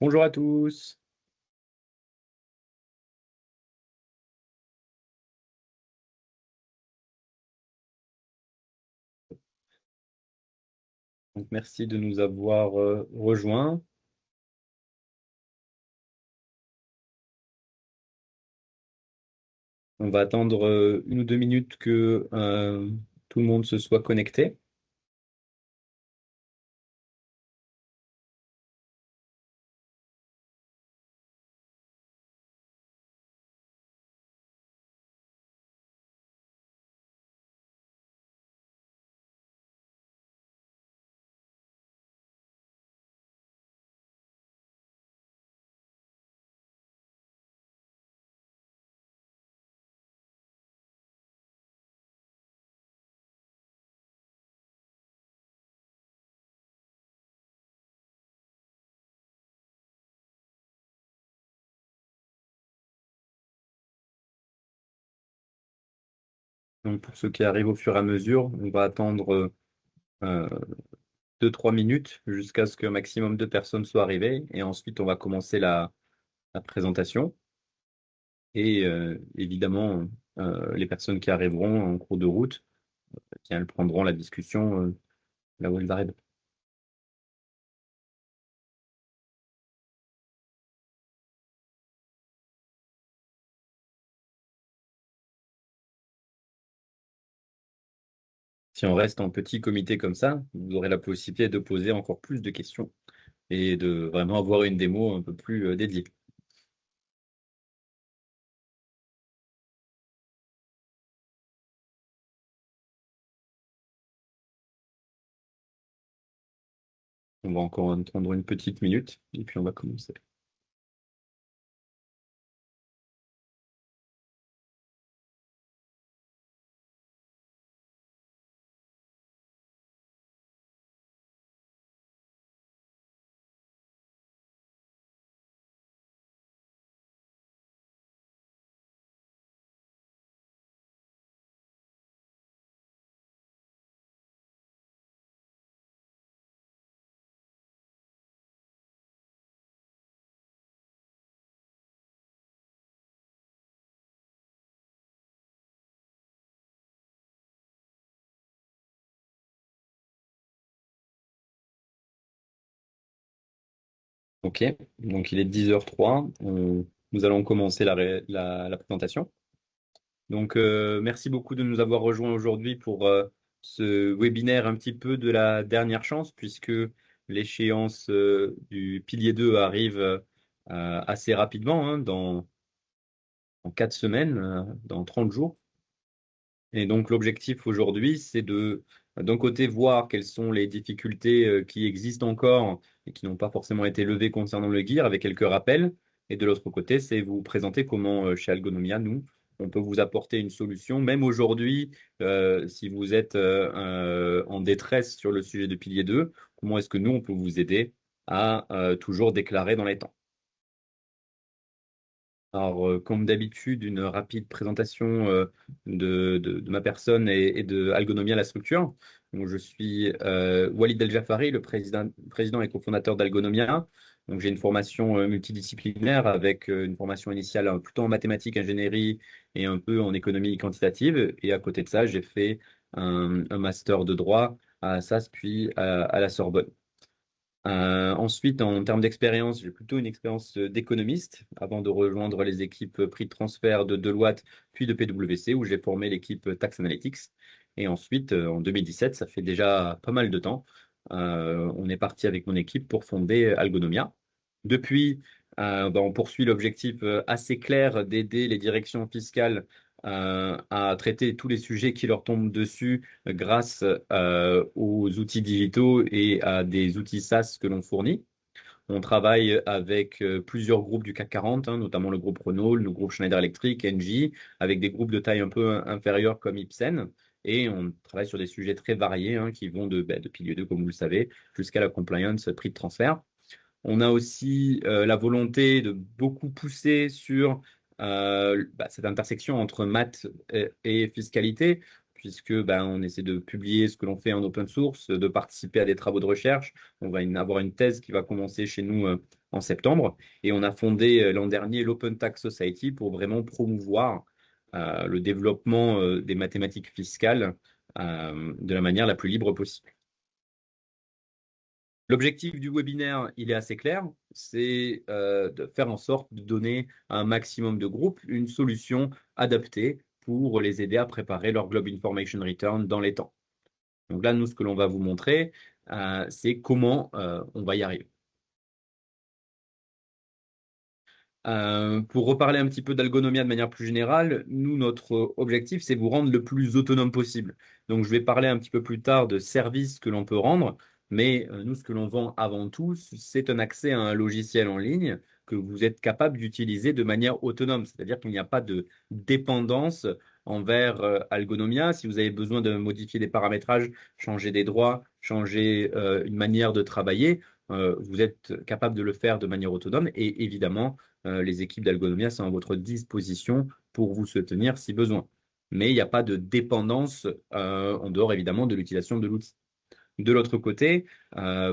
Bonjour à tous. Donc, merci de nous avoir rejoints. On va attendre 1 ou 2 minutes que tout le monde se soit connecté. Donc, pour ceux qui arrivent au fur et à mesure, on va attendre euh, 2, 3 minutes jusqu'à ce qu'un maximum de personnes soient arrivées. Et ensuite, on va commencer la présentation. Et évidemment, les personnes qui arriveront en cours de route, elles prendront la discussion là où elles arrivent. Si on reste en petit comité comme ça, vous aurez la possibilité de poser encore plus de questions et de vraiment avoir une démo un peu plus dédiée. On va encore attendre une petite minute et puis on va commencer. OK, donc il est 10h03. Nous allons commencer la présentation. Donc, merci beaucoup de nous avoir rejoints aujourd'hui pour ce webinaire un petit peu de la dernière chance, puisque l'échéance du pilier 2 arrive assez rapidement, hein, en 4 semaines, dans 30 jours. Et donc, l'objectif aujourd'hui, c'est d'un côté, voir quelles sont les difficultés qui existent encore et qui n'ont pas forcément été levées concernant le GEAR, avec quelques rappels. Et de l'autre côté, c'est vous présenter comment, chez Algonomia, nous, on peut vous apporter une solution. Même aujourd'hui, si vous êtes en détresse sur le sujet de pilier 2, comment est-ce que nous, on peut vous aider à toujours déclarer dans les temps. Alors, comme d'habitude, une rapide présentation de ma personne et de Algonomia, la structure. Donc, je suis Walid El Jafari, le président et cofondateur d'Algonomia. Donc, j'ai une formation multidisciplinaire avec une formation initiale plutôt en mathématiques, ingénierie et un peu en économie quantitative. Et à côté de ça, j'ai fait un master de droit à SAS puis à la Sorbonne. Ensuite, en termes d'expérience, j'ai plutôt une expérience d'économiste avant de rejoindre les équipes prix de transfert de Deloitte puis de PwC où j'ai formé l'équipe Tax Analytics. Et ensuite, en 2017, ça fait déjà pas mal de temps, on est parti avec mon équipe pour fonder Algonomia. Depuis, on poursuit l'objectif assez clair d'aider les directions fiscales à traiter tous les sujets qui leur tombent dessus grâce aux outils digitaux et à des outils SaaS que l'on fournit. On travaille avec plusieurs groupes du CAC 40, hein, notamment le groupe Renault, le groupe Schneider Electric, Engie, avec des groupes de taille un peu inférieure comme Ipsen. Et on travaille sur des sujets très variés hein, qui vont de pilier 2, comme vous le savez, jusqu'à la compliance, prix de transfert. On a aussi la volonté de beaucoup pousser sur cette intersection entre maths et fiscalité, puisque on essaie de publier ce que l'on fait en open source, de participer à des travaux de recherche. On va avoir une thèse qui va commencer chez nous en septembre. Et on a fondé l'an dernier l'Open Tax Society pour vraiment promouvoir le développement des mathématiques fiscales de la manière la plus libre possible. L'objectif du webinaire, il est assez clair, c'est de faire en sorte de donner à un maximum de groupes une solution adaptée pour les aider à préparer leur Globe Information Return dans les temps. Donc là, nous, ce que l'on va vous montrer, c'est comment on va y arriver. Pour reparler un petit peu d'Algonomia de manière plus générale, nous, notre objectif, c'est vous rendre le plus autonome possible. Donc, je vais parler un petit peu plus tard de services que l'on peut rendre, mais nous, ce que l'on vend avant tout, c'est un accès à un logiciel en ligne que vous êtes capable d'utiliser de manière autonome. C'est-à-dire qu'il n'y a pas de dépendance envers Algonomia. Si vous avez besoin de modifier des paramétrages, changer des droits, changer une manière de travailler, vous êtes capable de le faire de manière autonome et évidemment, les équipes d'Algonomia sont à votre disposition pour vous soutenir si besoin. Mais il n'y a pas de dépendance en dehors évidemment de l'utilisation de l'outil. De l'autre côté,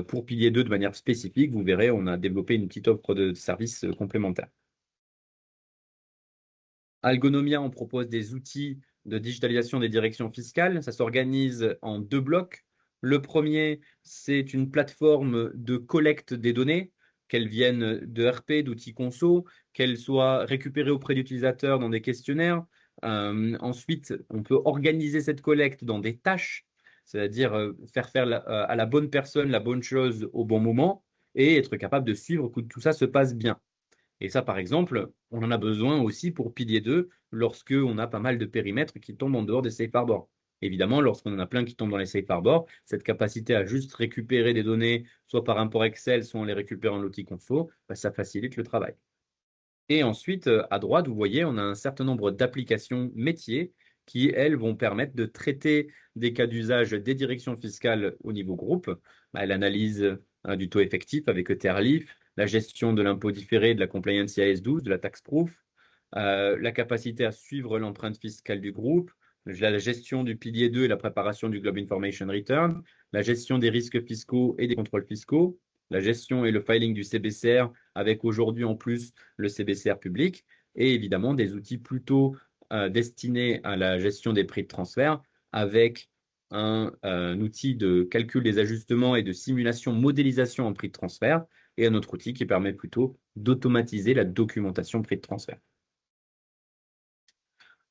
pour Pilier 2 de manière spécifique, vous verrez, on a développé une petite offre de services complémentaires. Algonomia, on propose des outils de digitalisation des directions fiscales. Ça s'organise en 2 blocs. Le premier, c'est une plateforme de collecte des données, qu'elles viennent de RP, d'outils conso, qu'elles soient récupérées auprès d'utilisateurs dans des questionnaires. Ensuite, on peut organiser cette collecte dans des tâches, c'est-à-dire faire à la bonne personne la bonne chose au bon moment et être capable de suivre que tout ça se passe bien. Et ça, par exemple, on en a besoin aussi pour Pilier 2 lorsque on a pas mal de périmètres qui tombent en dehors des safe harbors. Évidemment, lorsqu'on en a plein qui tombent dans les safe harbors, cette capacité à juste récupérer des données, soit par import Excel, soit en les récupérant en outil conso, ça facilite le travail. Et ensuite, à droite, vous voyez, on a un certain nombre d'applications métiers qui, elles, vont permettre de traiter des cas d'usage des directions fiscales au niveau groupe. L'analyse du taux effectif avec ETRLIF, la gestion de l'impôt différé, de la compliance IAS 12, de la tax proof, la capacité à suivre l'empreinte fiscale du groupe, la gestion du pilier 2 et la préparation du Globe Information Return, la gestion des risques fiscaux et des contrôles fiscaux, la gestion et le filing du CBCR avec aujourd'hui en plus le CBCR public et évidemment des outils plutôt destinés à la gestion des prix de transfert avec un outil de calcul des ajustements et de simulation modélisation en prix de transfert et un autre outil qui permet plutôt d'automatiser la documentation prix de transfert.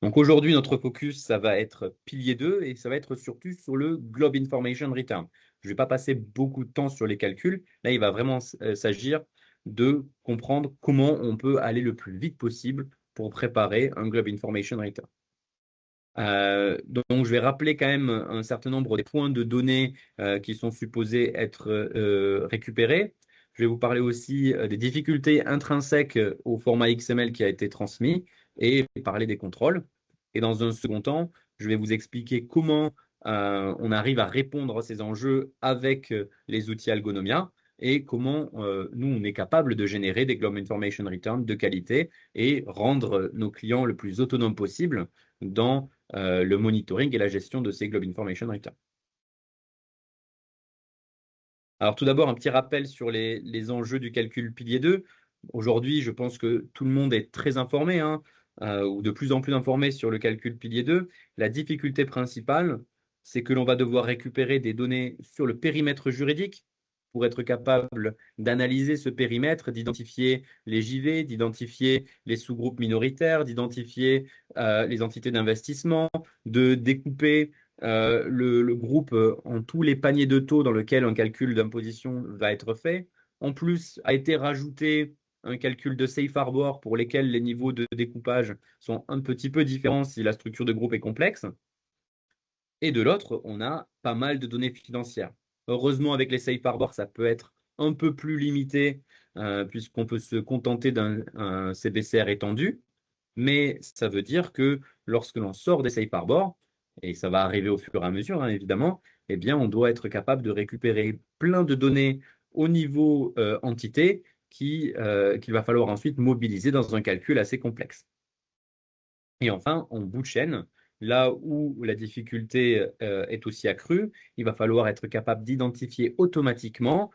Donc aujourd'hui, notre focus, ça va être pilier 2 et ça va être surtout sur le Globe Information Return. Je ne vais pas passer beaucoup de temps sur les calculs. Là, il va vraiment s'agir de comprendre comment on peut aller le plus vite possible pour préparer un Globe Information Return. Donc, je vais rappeler quand même un certain nombre des points de données qui sont supposés être récupérés. Je vais vous parler aussi des difficultés intrinsèques au format XML qui a été transmis et parler des contrôles. Et dans un second temps, je vais vous expliquer comment on arrive à répondre à ces enjeux avec les outils Algonomia et comment nous, on est capable de générer des Globe Information Return de qualité et rendre nos clients le plus autonomes possible dans le monitoring et la gestion de ces Globe Information Return. Alors tout d'abord, un petit rappel sur les enjeux du calcul pilier 2. Aujourd'hui, je pense que tout le monde est très informé, ou de plus en plus informé sur le calcul pilier 2. La difficulté principale, c'est que l'on va devoir récupérer des données sur le périmètre juridique pour être capable d'analyser ce périmètre, d'identifier les JV, d'identifier les sous-groupes minoritaires, d'identifier les entités d'investissement, de découper le groupe en tous les paniers de taux dans lesquels un calcul d'imposition va être fait. En plus, a été rajouté un calcul de safe harbor pour lesquels les niveaux de découpage sont un petit peu différents si la structure de groupe est complexe. Et de l'autre, on a pas mal de données financières. Heureusement, avec les safe harbor, ça peut être un peu plus limité puisqu'on peut se contenter d'un CBCR étendu. Mais ça veut dire que lorsque l'on sort des safe harbor, et ça va arriver au fur et à mesure, évidemment, eh bien, on doit être capable de récupérer plein de données au niveau entité qu'il va falloir ensuite mobiliser dans un calcul assez complexe. Et enfin, en bout de chaîne, là où la difficulté est aussi accrue, il va falloir être capable d'identifier automatiquement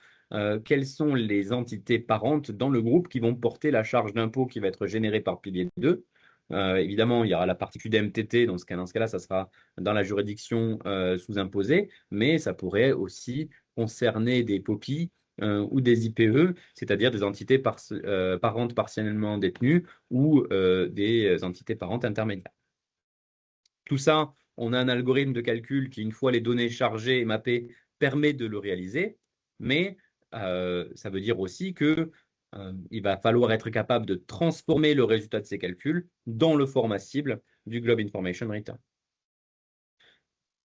quelles sont les entités parentes dans le groupe qui vont porter la charge d'impôt qui va être générée par pilier 2. Évidemment, il y aura la partie QDMTT, dans ce cas-là, ça sera dans la juridiction sous-imposée, mais ça pourrait aussi concerner des POPI ou des IPE, c'est-à-dire des entités parentes partiellement détenues ou des entités parentes intermédiaires. Tout ça, on a un algorithme de calcul qui, une fois les données chargées et mappées, permet de le réaliser, mais ça veut dire aussi que il va falloir être capable de transformer le résultat de ces calculs dans le format cible du Globe Information Return.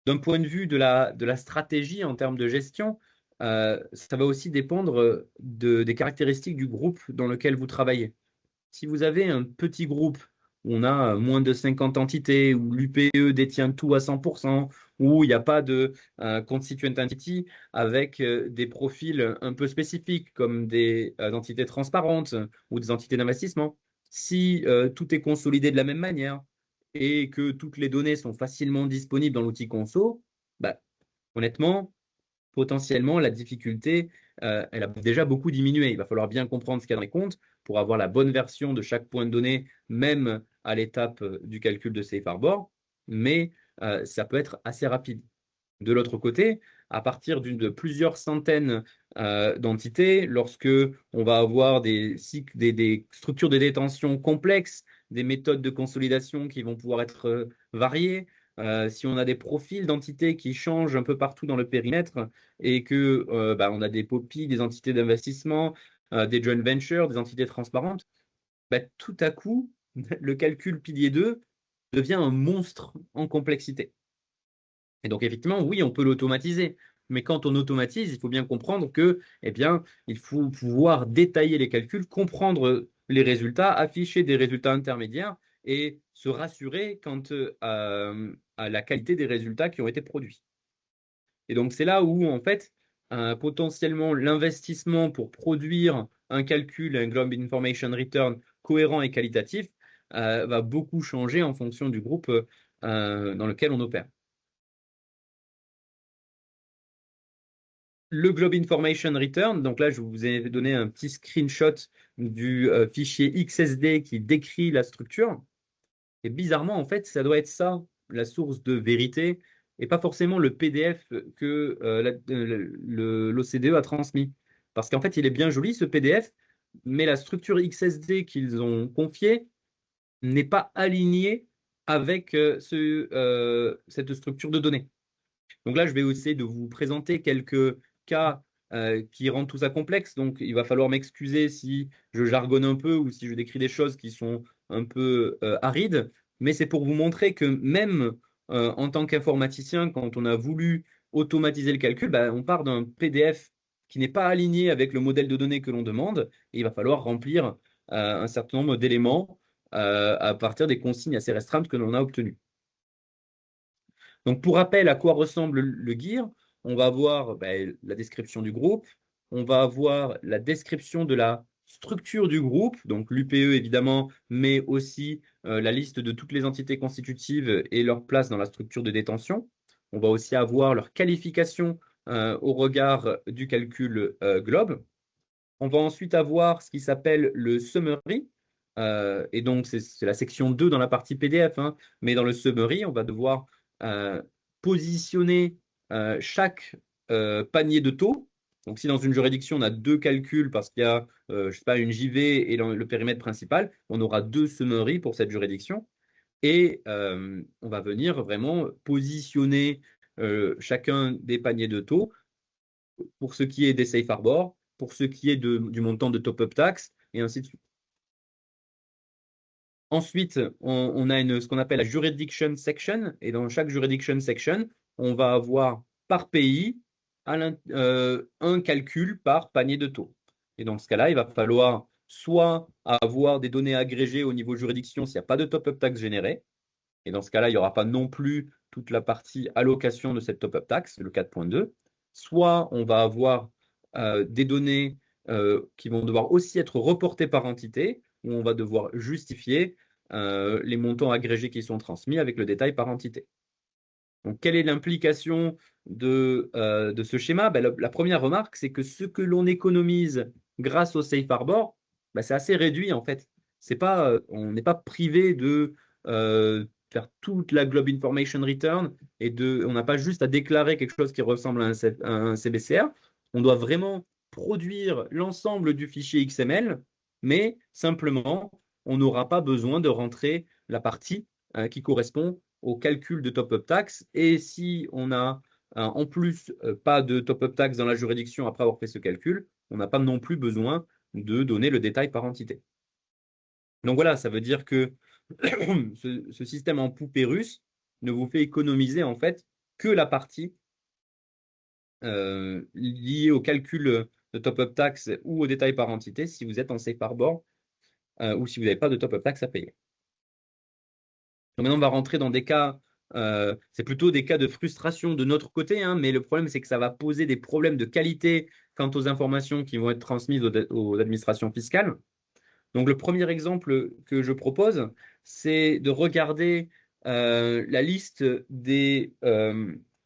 D'un point de vue de la stratégie en termes de gestion, ça va aussi dépendre des caractéristiques du groupe dans lequel vous travaillez. Si vous avez un petit groupe où on a moins de 50 entités, où l'UPE détient tout à 100%, où il n'y a pas de constituent entity avec des profils un peu spécifiques comme des entités transparentes ou des entités d'investissement, si tout est consolidé de la même manière et que toutes les données sont facilement disponibles dans l'outil conso, bah, honnêtement, potentiellement, la difficulté, elle a déjà beaucoup diminué. Il va falloir bien comprendre ce qu'il y a dans les comptes pour avoir la bonne version de chaque point de données, même à l'étape du calcul de Safe Harbor, mais ça peut être assez rapide. De l'autre côté, à partir de plusieurs centaines d'entités, lorsque on va avoir des structures de détention complexes, des méthodes de consolidation qui vont pouvoir être variées, si on a des profils d'entités qui changent un peu partout dans le périmètre et que on a des POPI, des entités d'investissement, des joint ventures, des entités transparentes, tout à coup, le calcul pilier 2 devient un monstre en complexité. Et donc, effectivement, oui, on peut l'automatiser. Mais quand on automatise, il faut bien comprendre que, eh bien, il faut pouvoir détailler les calculs, comprendre les résultats, afficher des résultats intermédiaires et se rassurer quant à la qualité des résultats qui ont été produits. Et donc, c'est là où, en fait, potentiellement, l'investissement pour produire un calcul, un Globe Information Return cohérent et qualitatif, va beaucoup changer en fonction du groupe dans lequel on opère. Le Globe Information Return, donc là, je vous ai donné un petit screenshot du fichier XSD qui décrit la structure. Et bizarrement, en fait, ça doit être ça, la source de vérité, et pas forcément le PDF que l'OCDE a transmis. Parce qu'en fait, il est bien joli, ce PDF, mais la structure XSD qu'ils ont confiée n'est pas alignée avec cette structure de données. Donc là, je vais essayer de vous présenter quelques cas qui rendent tout ça complexe. Donc, il va falloir m'excuser si je jargonne un peu ou si je décris des choses qui sont un peu arides. Mais c'est pour vous montrer que même en tant qu'informaticien, quand on a voulu automatiser le calcul, on part d'un PDF qui n'est pas aligné avec le modèle de données que l'on demande. Et il va falloir remplir un certain nombre d'éléments à partir des consignes assez restreintes que l'on a obtenues. Donc, pour rappel, à quoi ressemble le GIR? On va avoir la description du groupe, on va avoir la description de la structure du groupe, donc l'UPE évidemment, mais aussi la liste de toutes les entités constitutives et leur place dans la structure de détention. On va aussi avoir leur qualification au regard du calcul globe. On va ensuite avoir ce qui s'appelle le summary. Et donc, c'est la section 2 dans la partie PDF, hein, mais dans le summary, on va devoir positionner chaque panier de taux. Donc, si dans une juridiction, on a deux calculs parce qu'il y a, je sais pas, une JV et le périmètre principal, on aura deux summary pour cette juridiction. Et on va venir vraiment positionner chacun des paniers de taux pour ce qui est des safe harbor, pour ce qui est du montant de top-up tax, et ainsi de suite. Ensuite, on a ce qu'on appelle la jurisdiction section, et dans chaque jurisdiction section, on va avoir par pays un calcul par panier de taux. Et dans ce cas-là, il va falloir soit avoir des données agrégées au niveau juridiction s'il n'y a pas de top-up tax généré, et dans ce cas-là, il n'y aura pas non plus toute la partie allocation de cette top-up tax, le 4.2, soit on va avoir des données qui vont devoir aussi être reportées par entité, où on va devoir justifier les montants agrégés qui sont transmis avec le détail par entité. Donc, quelle est l'implication de ce schéma? Ben, la première remarque, c'est que ce que l'on économise grâce au Safe Harbor, ben, c'est assez réduit en fait. C'est pas, on n'est pas privé de faire toute la Globe Information Return on n'a pas juste à déclarer quelque chose qui ressemble à un CBCR. On doit vraiment produire l'ensemble du fichier XML, mais simplement, on n'aura pas besoin de rentrer la partie qui correspond au calcul de top-up tax. Et si on a en plus pas de top-up tax dans la juridiction après avoir fait ce calcul, on n'a pas non plus besoin de donner le détail par entité. Donc voilà, ça veut dire que ce système en poupée russe ne vous fait économiser en fait que la partie liée au calcul de top-up tax ou au détail par entité si vous êtes en safe harbor ou si vous n'avez pas de top-up tax à payer. Donc maintenant, on va rentrer dans des cas, c'est plutôt des cas de frustration de notre côté, hein, mais le problème, c'est que ça va poser des problèmes de qualité quant aux informations qui vont être transmises aux administrations fiscales. Donc le premier exemple que je propose, c'est de regarder la liste des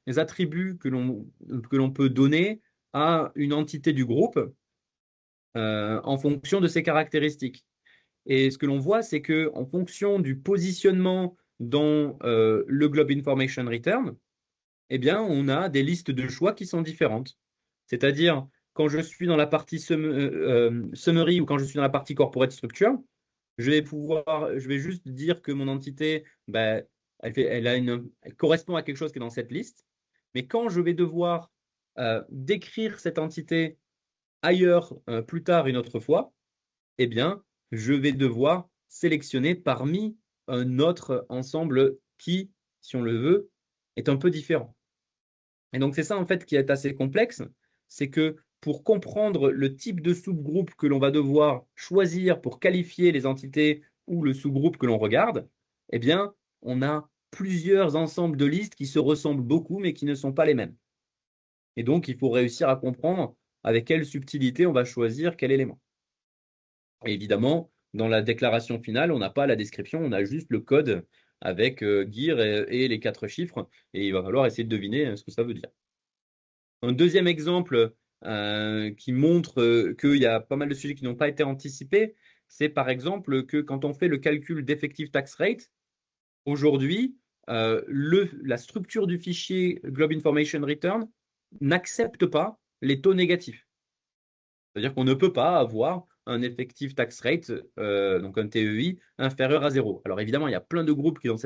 attributs que l'on peut donner à une entité du groupe en fonction de ses caractéristiques. Et ce que l'on voit, c'est que en fonction du positionnement dans le Globe Information Return, eh bien, on a des listes de choix qui sont différentes. C'est-à-dire, quand je suis dans la partie summary ou quand je suis dans la partie corporate structure, je vais juste dire que mon entité, bah, elle correspond à quelque chose qui est dans cette liste. Mais quand je vais devoir décrire cette entité ailleurs plus tard une autre fois, eh bien, je vais devoir sélectionner parmi un autre ensemble qui, si on le veut, est un peu différent. Et donc, c'est ça en fait qui est assez complexe, c'est que pour comprendre le type de sous-groupe que l'on va devoir choisir pour qualifier les entités ou le sous-groupe que l'on regarde, eh bien, on a plusieurs ensembles de listes qui se ressemblent beaucoup mais qui ne sont pas les mêmes. Et donc, il faut réussir à comprendre avec quelle subtilité on va choisir quel élément. Et évidemment, dans la déclaration finale, on n'a pas la description, on a juste le code avec GIR et les 4 chiffres, et il va falloir essayer de deviner ce que ça veut dire. Un deuxième exemple qui montre qu'il y a pas mal de sujets qui n'ont pas été anticipés, c'est par exemple que quand on fait le calcul d'effective tax rate, aujourd'hui, la structure du fichier Globe Information Return n'accepte pas les taux négatifs. C'est-à-dire qu'on ne peut pas avoir un effective tax rate, donc un TEI, inférieur à 0. Alors évidemment, il y a plein de groupes qui sont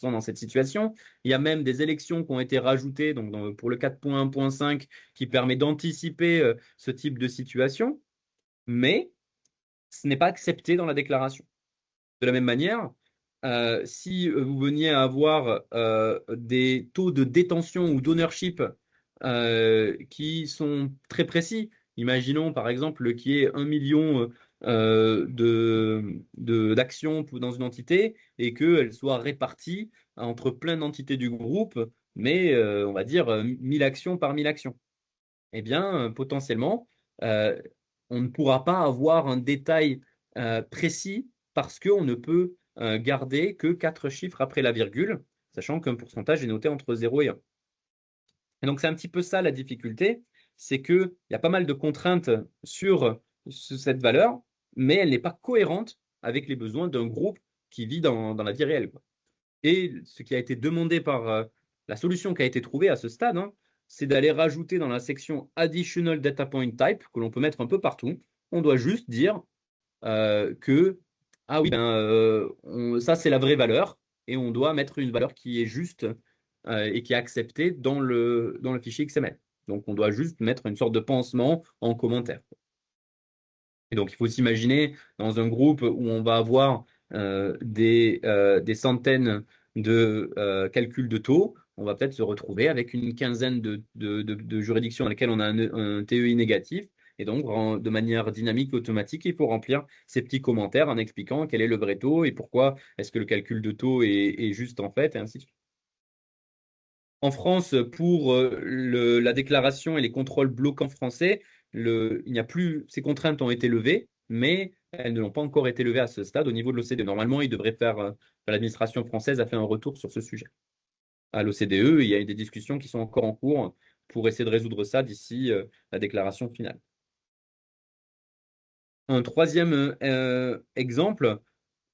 dans cette situation. Il y a même des élections qui ont été rajoutées donc pour le 4.1.5 qui permet d'anticiper ce type de situation, mais ce n'est pas accepté dans la déclaration. De la même manière, si vous veniez à avoir des taux de détention ou d'ownership qui sont très précis, imaginons par exemple qu'il y ait 1 million d'actions dans une entité et qu'elles soient réparties entre plein d'entités du groupe, mais on va dire 1000 actions par 1000 actions. Eh bien, potentiellement, euh, on ne pourra pas avoir un détail précis parce qu'on ne peut garder que 4 chiffres après la virgule, sachant qu'un pourcentage est noté entre 0 et 1. Et donc, c'est un petit peu ça la difficulté, c'est qu'il y a pas mal de contraintes sur cette valeur, mais elle n'est pas cohérente avec les besoins d'un groupe qui vit dans la vie réelle, quoi. Et ce qui a été demandé par la solution qui a été trouvée à ce stade, hein, c'est d'aller rajouter dans la section Additional Data Point Type, que l'on peut mettre un peu partout. On doit juste dire que, ah oui, ça c'est la vraie valeur, et on doit mettre une valeur qui est juste et qui est acceptée dans le fichier XML. Donc on doit juste mettre une sorte de pansement en commentaire. Et donc il faut s'imaginer dans un groupe où on va avoir des centaines de calculs de taux, on va peut-être se retrouver avec une quinzaine de juridictions dans lesquelles on a un TEI négatif. Et donc, de manière dynamique et automatique, il faut remplir ces petits commentaires en expliquant quel est le vrai taux et pourquoi est-ce que le calcul de taux est juste en fait, et ainsi de suite. En France, pour la déclaration et les contrôles bloquants français, il n'y a plus, ces contraintes ont été levées, mais elles ne l'ont pas encore été levées à ce stade au niveau de l'OCDE. Normalement, l'administration française a fait un retour sur ce sujet. À l'OCDE, il y a des discussions qui sont encore en cours pour essayer de résoudre ça d'ici la déclaration finale. Un troisième exemple,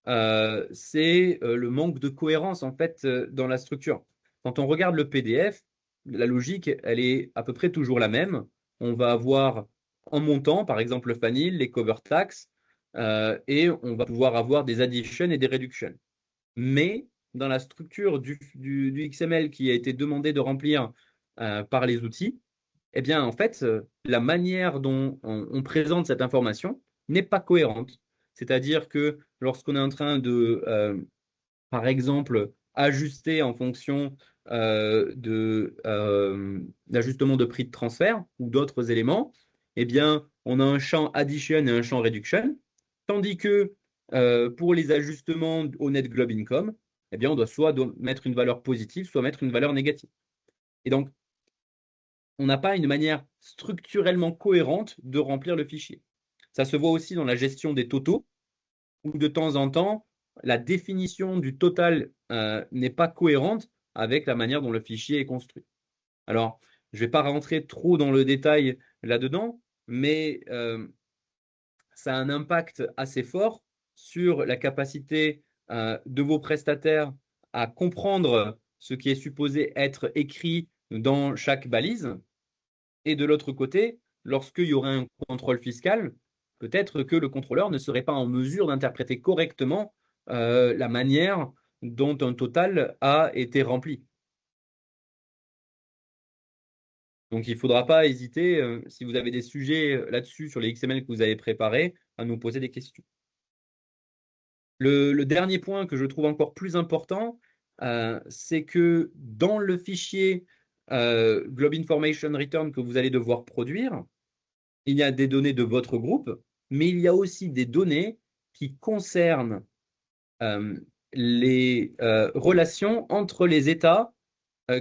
c'est le manque de cohérence en fait dans la structure. Quand on regarde le PDF, la logique, elle est à peu près toujours la même. On va avoir en montant, par exemple, le FANIL, les cover tax, et on va pouvoir avoir des additions et des reductions. Mais dans la structure du XML qui a été demandé de remplir par les outils, eh bien, en fait, la manière dont on présente cette information n'est pas cohérente. C'est-à-dire que lorsqu'on est en train de, par exemple, ajuster en fonction d'ajustement de prix de transfert ou d'autres éléments, eh bien, on a un champ addition et un champ reduction, tandis que pour les ajustements au net globe income, eh bien, on doit soit mettre une valeur positive, soit mettre une valeur négative. Et donc, on n'a pas une manière structurellement cohérente de remplir le fichier. Ça se voit aussi dans la gestion des totaux, où de temps en temps, la définition du total n'est pas cohérente avec la manière dont le fichier est construit. Alors, je ne vais pas rentrer trop dans le détail là-dedans, mais ça a un impact assez fort sur la capacité de vos prestataires à comprendre ce qui est supposé être écrit dans chaque balise. Et de l'autre côté, lorsqu'il y aurait un contrôle fiscal, peut-être que le contrôleur ne serait pas en mesure d'interpréter correctement la manière dont un total a été rempli. Donc, il ne faudra pas hésiter, si vous avez des sujets là-dessus sur les XML que vous avez préparés, à nous poser des questions. Le dernier point que je trouve encore plus important, c'est que dans le fichier Globe Information Return que vous allez devoir produire, il y a des données de votre groupe, mais il y a aussi des données qui concernent les relations entre les États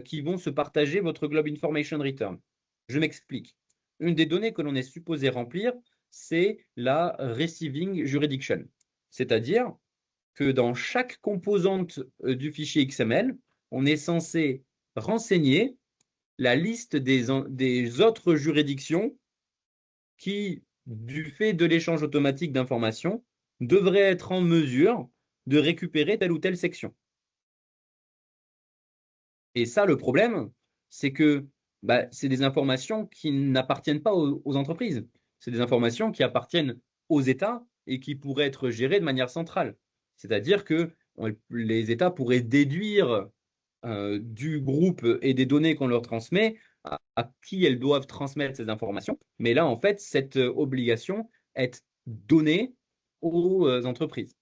qui vont se partager votre Globe Information Return. Je m'explique. Une des données que l'on est supposé remplir, c'est la Receiving Jurisdiction. C'est-à-dire que dans chaque composante du fichier XML, on est censé renseigner la liste des autres juridictions qui, du fait de l'échange automatique d'informations, devraient être en mesure de récupérer telle ou telle section. Et ça, le problème, c'est que c'est des informations qui n'appartiennent pas aux entreprises. C'est des informations qui appartiennent aux États et qui pourraient être gérées de manière centrale. C'est-à-dire que les États pourraient déduire du groupe et des données qu'on leur transmet à qui elles doivent transmettre ces informations. Mais là, en fait, cette obligation est donnée aux entreprises.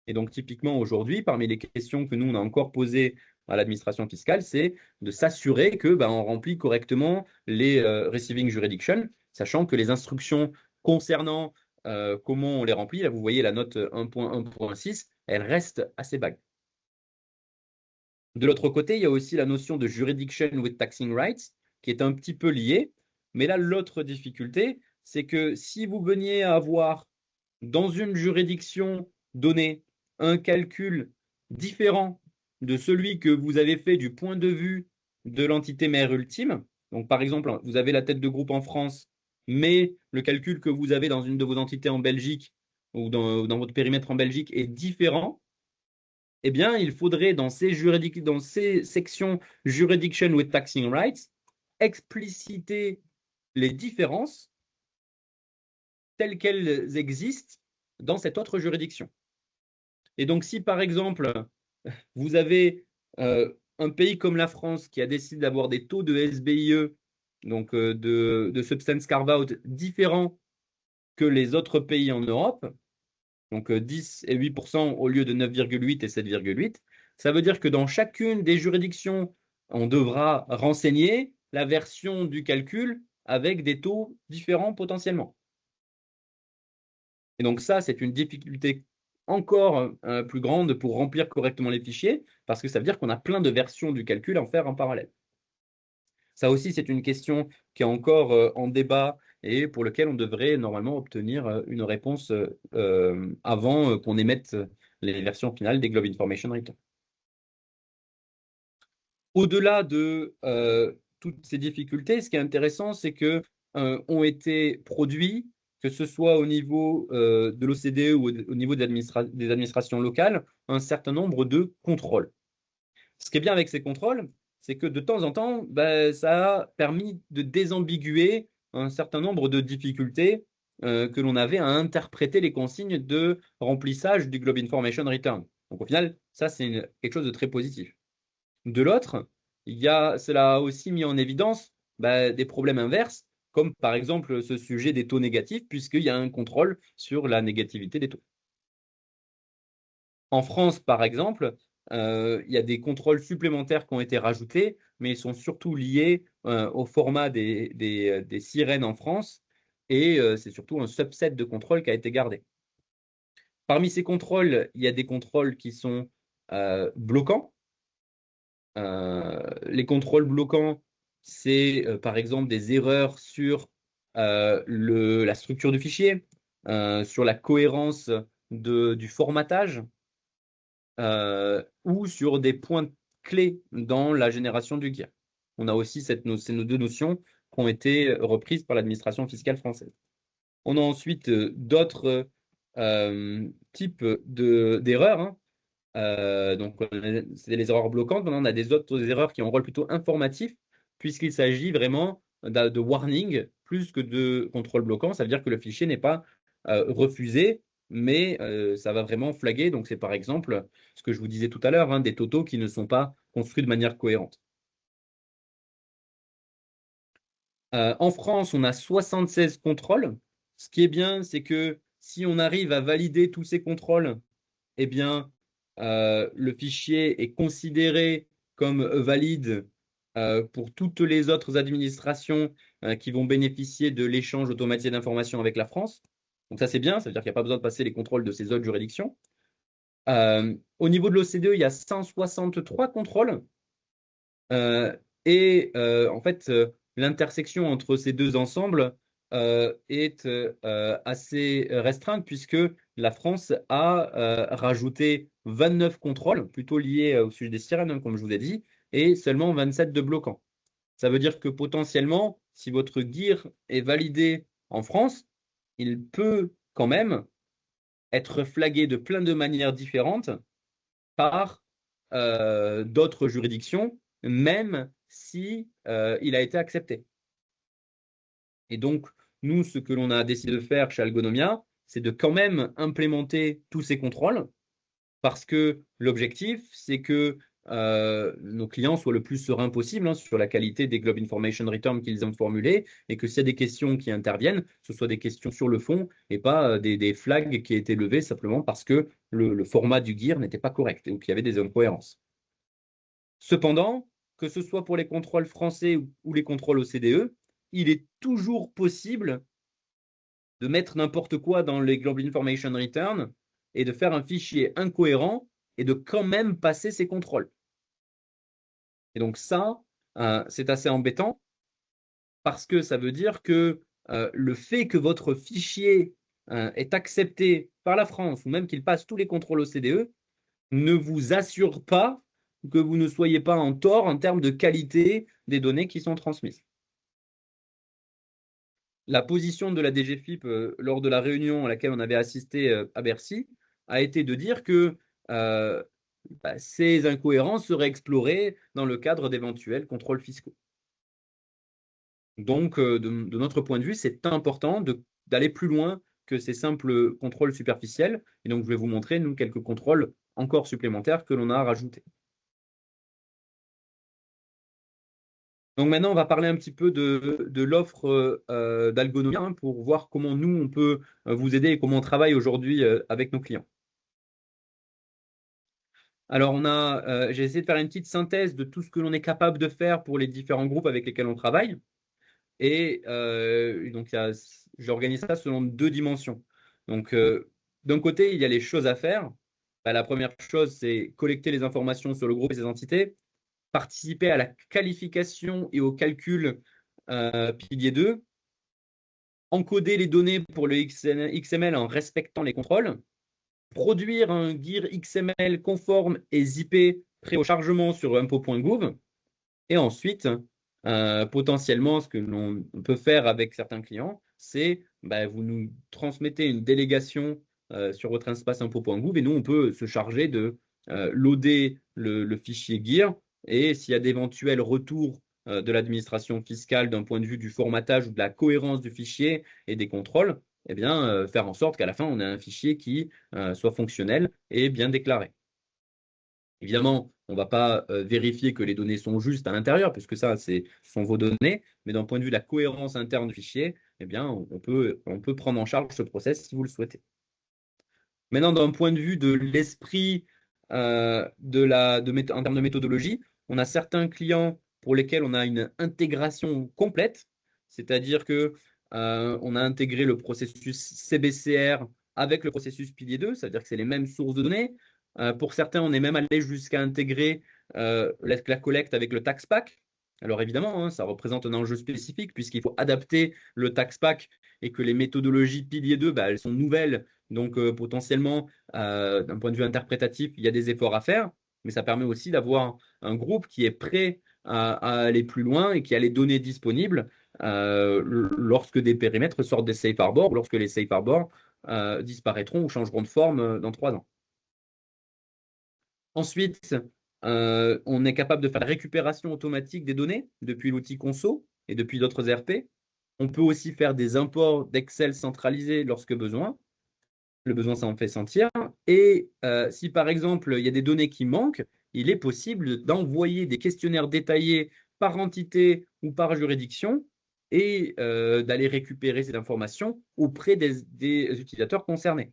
Et donc, typiquement, aujourd'hui, parmi les questions que nous, on a encore posées à l'administration fiscale, c'est de s'assurer que on remplit correctement les receiving jurisdiction, sachant que les instructions concernant comment on les remplit, là, vous voyez la note 1.1.6, elle reste assez vague. De l'autre côté, il y a aussi la notion de jurisdiction with taxing rights, qui est un petit peu liée. Mais là, l'autre difficulté, c'est que si vous veniez à avoir dans une juridiction donnée un calcul différent de celui que vous avez fait du point de vue de l'entité mère ultime, donc par exemple, vous avez la tête de groupe en France, mais le calcul que vous avez dans une de vos entités en Belgique ou dans votre périmètre en Belgique est différent, eh bien, il faudrait dans ces sections Jurisdiction with Taxing Rights expliciter les différences telles qu'elles existent dans cette autre juridiction. Et donc, si par exemple, vous avez un pays comme la France qui a décidé d'avoir des taux de SBIE, donc de Substance Carve-out, différents que les autres pays en Europe, donc 10 et 8% au lieu de 9,8 et 7,8, ça veut dire que dans chacune des juridictions, on devra renseigner la version du calcul avec des taux différents potentiellement. Et donc ça, c'est une difficulté encore plus grande pour remplir correctement les fichiers, parce que ça veut dire qu'on a plein de versions du calcul à en faire en parallèle. Ça aussi, c'est une question qui est encore en débat et pour lequel on devrait normalement obtenir une réponse avant qu'on émette les versions finales des Globe Information Return. Au-delà de toutes ces difficultés, ce qui est intéressant, c'est que ont été produits, que ce soit au niveau de l'OCDE ou au niveau des administrations locales, un certain nombre de contrôles. Ce qui est bien avec ces contrôles, c'est que de temps en temps, ça a permis de désambiguer un certain nombre de difficultés que l'on avait à interpréter les consignes de remplissage du Globe Information Return. Donc au final, ça, c'est quelque chose de très positif. De l'autre, cela a aussi mis en évidence des problèmes inverses, comme par exemple ce sujet des taux négatifs, puisqu'il y a un contrôle sur la négativité des taux. En France, par exemple, il y a des contrôles supplémentaires qui ont été rajoutés, mais ils sont surtout liés au format des sirènes en France, et c'est surtout un subset de contrôles qui a été gardé. Parmi ces contrôles, il y a des contrôles qui sont bloquants. Les contrôles bloquants, c'est par exemple des erreurs sur la structure du fichier, sur la cohérence du formatage, ou sur des points clés dans la génération du GIR. On a aussi ces deux notions qui ont été reprises par l'administration fiscale française. On a ensuite d'autres types d'erreurs, hein. Donc, c'est les erreurs bloquantes. Maintenant, on a des autres erreurs qui ont un rôle plutôt informatif, puisqu'il s'agit vraiment de warning plus que de contrôle bloquant. Ça veut dire que le fichier n'est pas refusé, mais ça va vraiment flaguer. Donc, c'est par exemple ce que je vous disais tout à l'heure, hein, des totaux qui ne sont pas construits de manière cohérente. En France, on a 76 contrôles. Ce qui est bien, c'est que si on arrive à valider tous ces contrôles, eh bien, le fichier est considéré comme valide pour toutes les autres administrations qui vont bénéficier de l'échange automatisé d'informations avec la France. Donc ça, c'est bien, ça veut dire qu'il n'y a pas besoin de passer les contrôles de ces autres juridictions. Au niveau de l'OCDE, il y a 163 contrôles. En fait, l'intersection entre ces deux ensembles est assez restreinte puisque la France a rajouté 29 contrôles, plutôt liés au sujet des sirènes, hein, comme je vous ai dit, et seulement 27 de bloquants. Ça veut dire que potentiellement, si votre GIR est validé en France, il peut quand même être flagué de plein de manières différentes par d'autres juridictions, même si il a été accepté. Et donc, nous, ce que l'on a décidé de faire chez Algonomia, c'est de quand même implémenter tous ces contrôles, parce que l'objectif, c'est que nos clients soient le plus sereins possible, hein, sur la qualité des Globe Information Return qu'ils ont formulés, et que s'il y a des questions qui interviennent, ce soit des questions sur le fond et pas des flags qui étaient levés simplement parce que le format du GIR n'était pas correct ou qu'il y avait des incohérences. Cependant, que ce soit pour les contrôles français ou les contrôles OCDE, il est toujours possible de mettre n'importe quoi dans les Global Information Return et de faire un fichier incohérent et de quand même passer ces contrôles. Et donc ça, c'est assez embêtant parce que ça veut dire que le fait que votre fichier est accepté par la France ou même qu'il passe tous les contrôles OCDE ne vous assure pas que vous ne soyez pas en tort en termes de qualité des données qui sont transmises. La position de la DGFiP lors de la réunion à laquelle on avait assisté à Bercy a été de dire que ces incohérences seraient explorées dans le cadre d'éventuels contrôles fiscaux. Donc, de notre point de vue, c'est important d'aller plus loin que ces simples contrôles superficiels. Et donc, je vais vous montrer, nous, quelques contrôles encore supplémentaires que l'on a rajoutés. Donc maintenant, on va parler un petit peu de l'offre d'Algonomia, hein, pour voir comment nous, on peut vous aider et comment on travaille aujourd'hui avec nos clients. Alors, j'ai essayé de faire une petite synthèse de tout ce que l'on est capable de faire pour les différents groupes avec lesquels on travaille. Et donc, j'organise ça selon deux dimensions. Donc, d'un côté, il y a les choses à faire. La première chose, c'est collecter les informations sur le groupe et ses entités, participer à la qualification et au calcul pilier 2, encoder les données pour le XML en respectant les contrôles, produire un GIR XML conforme et zippé prêt au chargement sur info.gouv, et ensuite, potentiellement, ce que l'on peut faire avec certains clients, c'est vous nous transmettez une délégation sur votre espace info.gouv et nous, on peut se charger de loader le fichier GIR et s'il y a d'éventuels retours de l'administration fiscale d'un point de vue du formatage ou de la cohérence du fichier et des contrôles, eh bien, faire en sorte qu'à la fin, on ait un fichier qui soit fonctionnel et bien déclaré. Évidemment, on ne va pas vérifier que les données sont justes à l'intérieur, puisque ça, ce sont vos données, mais d'un point de vue de la cohérence interne du fichier, eh bien, on peut prendre en charge ce process si vous le souhaitez. Maintenant, d'un point de vue de l'esprit en termes de méthodologie, on a certains clients pour lesquels on a une intégration complète, c'est-à-dire que on a intégré le processus CBCR avec le processus pilier 2, c'est-à-dire que c'est les mêmes sources de données. Pour certains, on est même allé jusqu'à intégrer la collecte avec le tax pack. Alors évidemment, hein, ça représente un enjeu spécifique puisqu'il faut adapter le tax pack et que les méthodologies pilier 2, elles sont nouvelles. Donc potentiellement, d'un point de vue interprétatif, il y a des efforts à faire, mais ça permet aussi d'avoir un groupe qui est prêt à aller plus loin et qui a les données disponibles lorsque des périmètres sortent des safe harbors ou lorsque les safe harbors disparaîtront ou changeront de forme dans 3 ans. Ensuite, on est capable de faire la récupération automatique des données depuis l'outil Conso et depuis d'autres ERP. On peut aussi faire des imports d'Excel centralisés lorsque besoin. Le besoin s'en fait sentir. Et si par exemple, il y a des données qui manquent, il est possible d'envoyer des questionnaires détaillés par entité ou par juridiction et d'aller récupérer cette information auprès des utilisateurs concernés.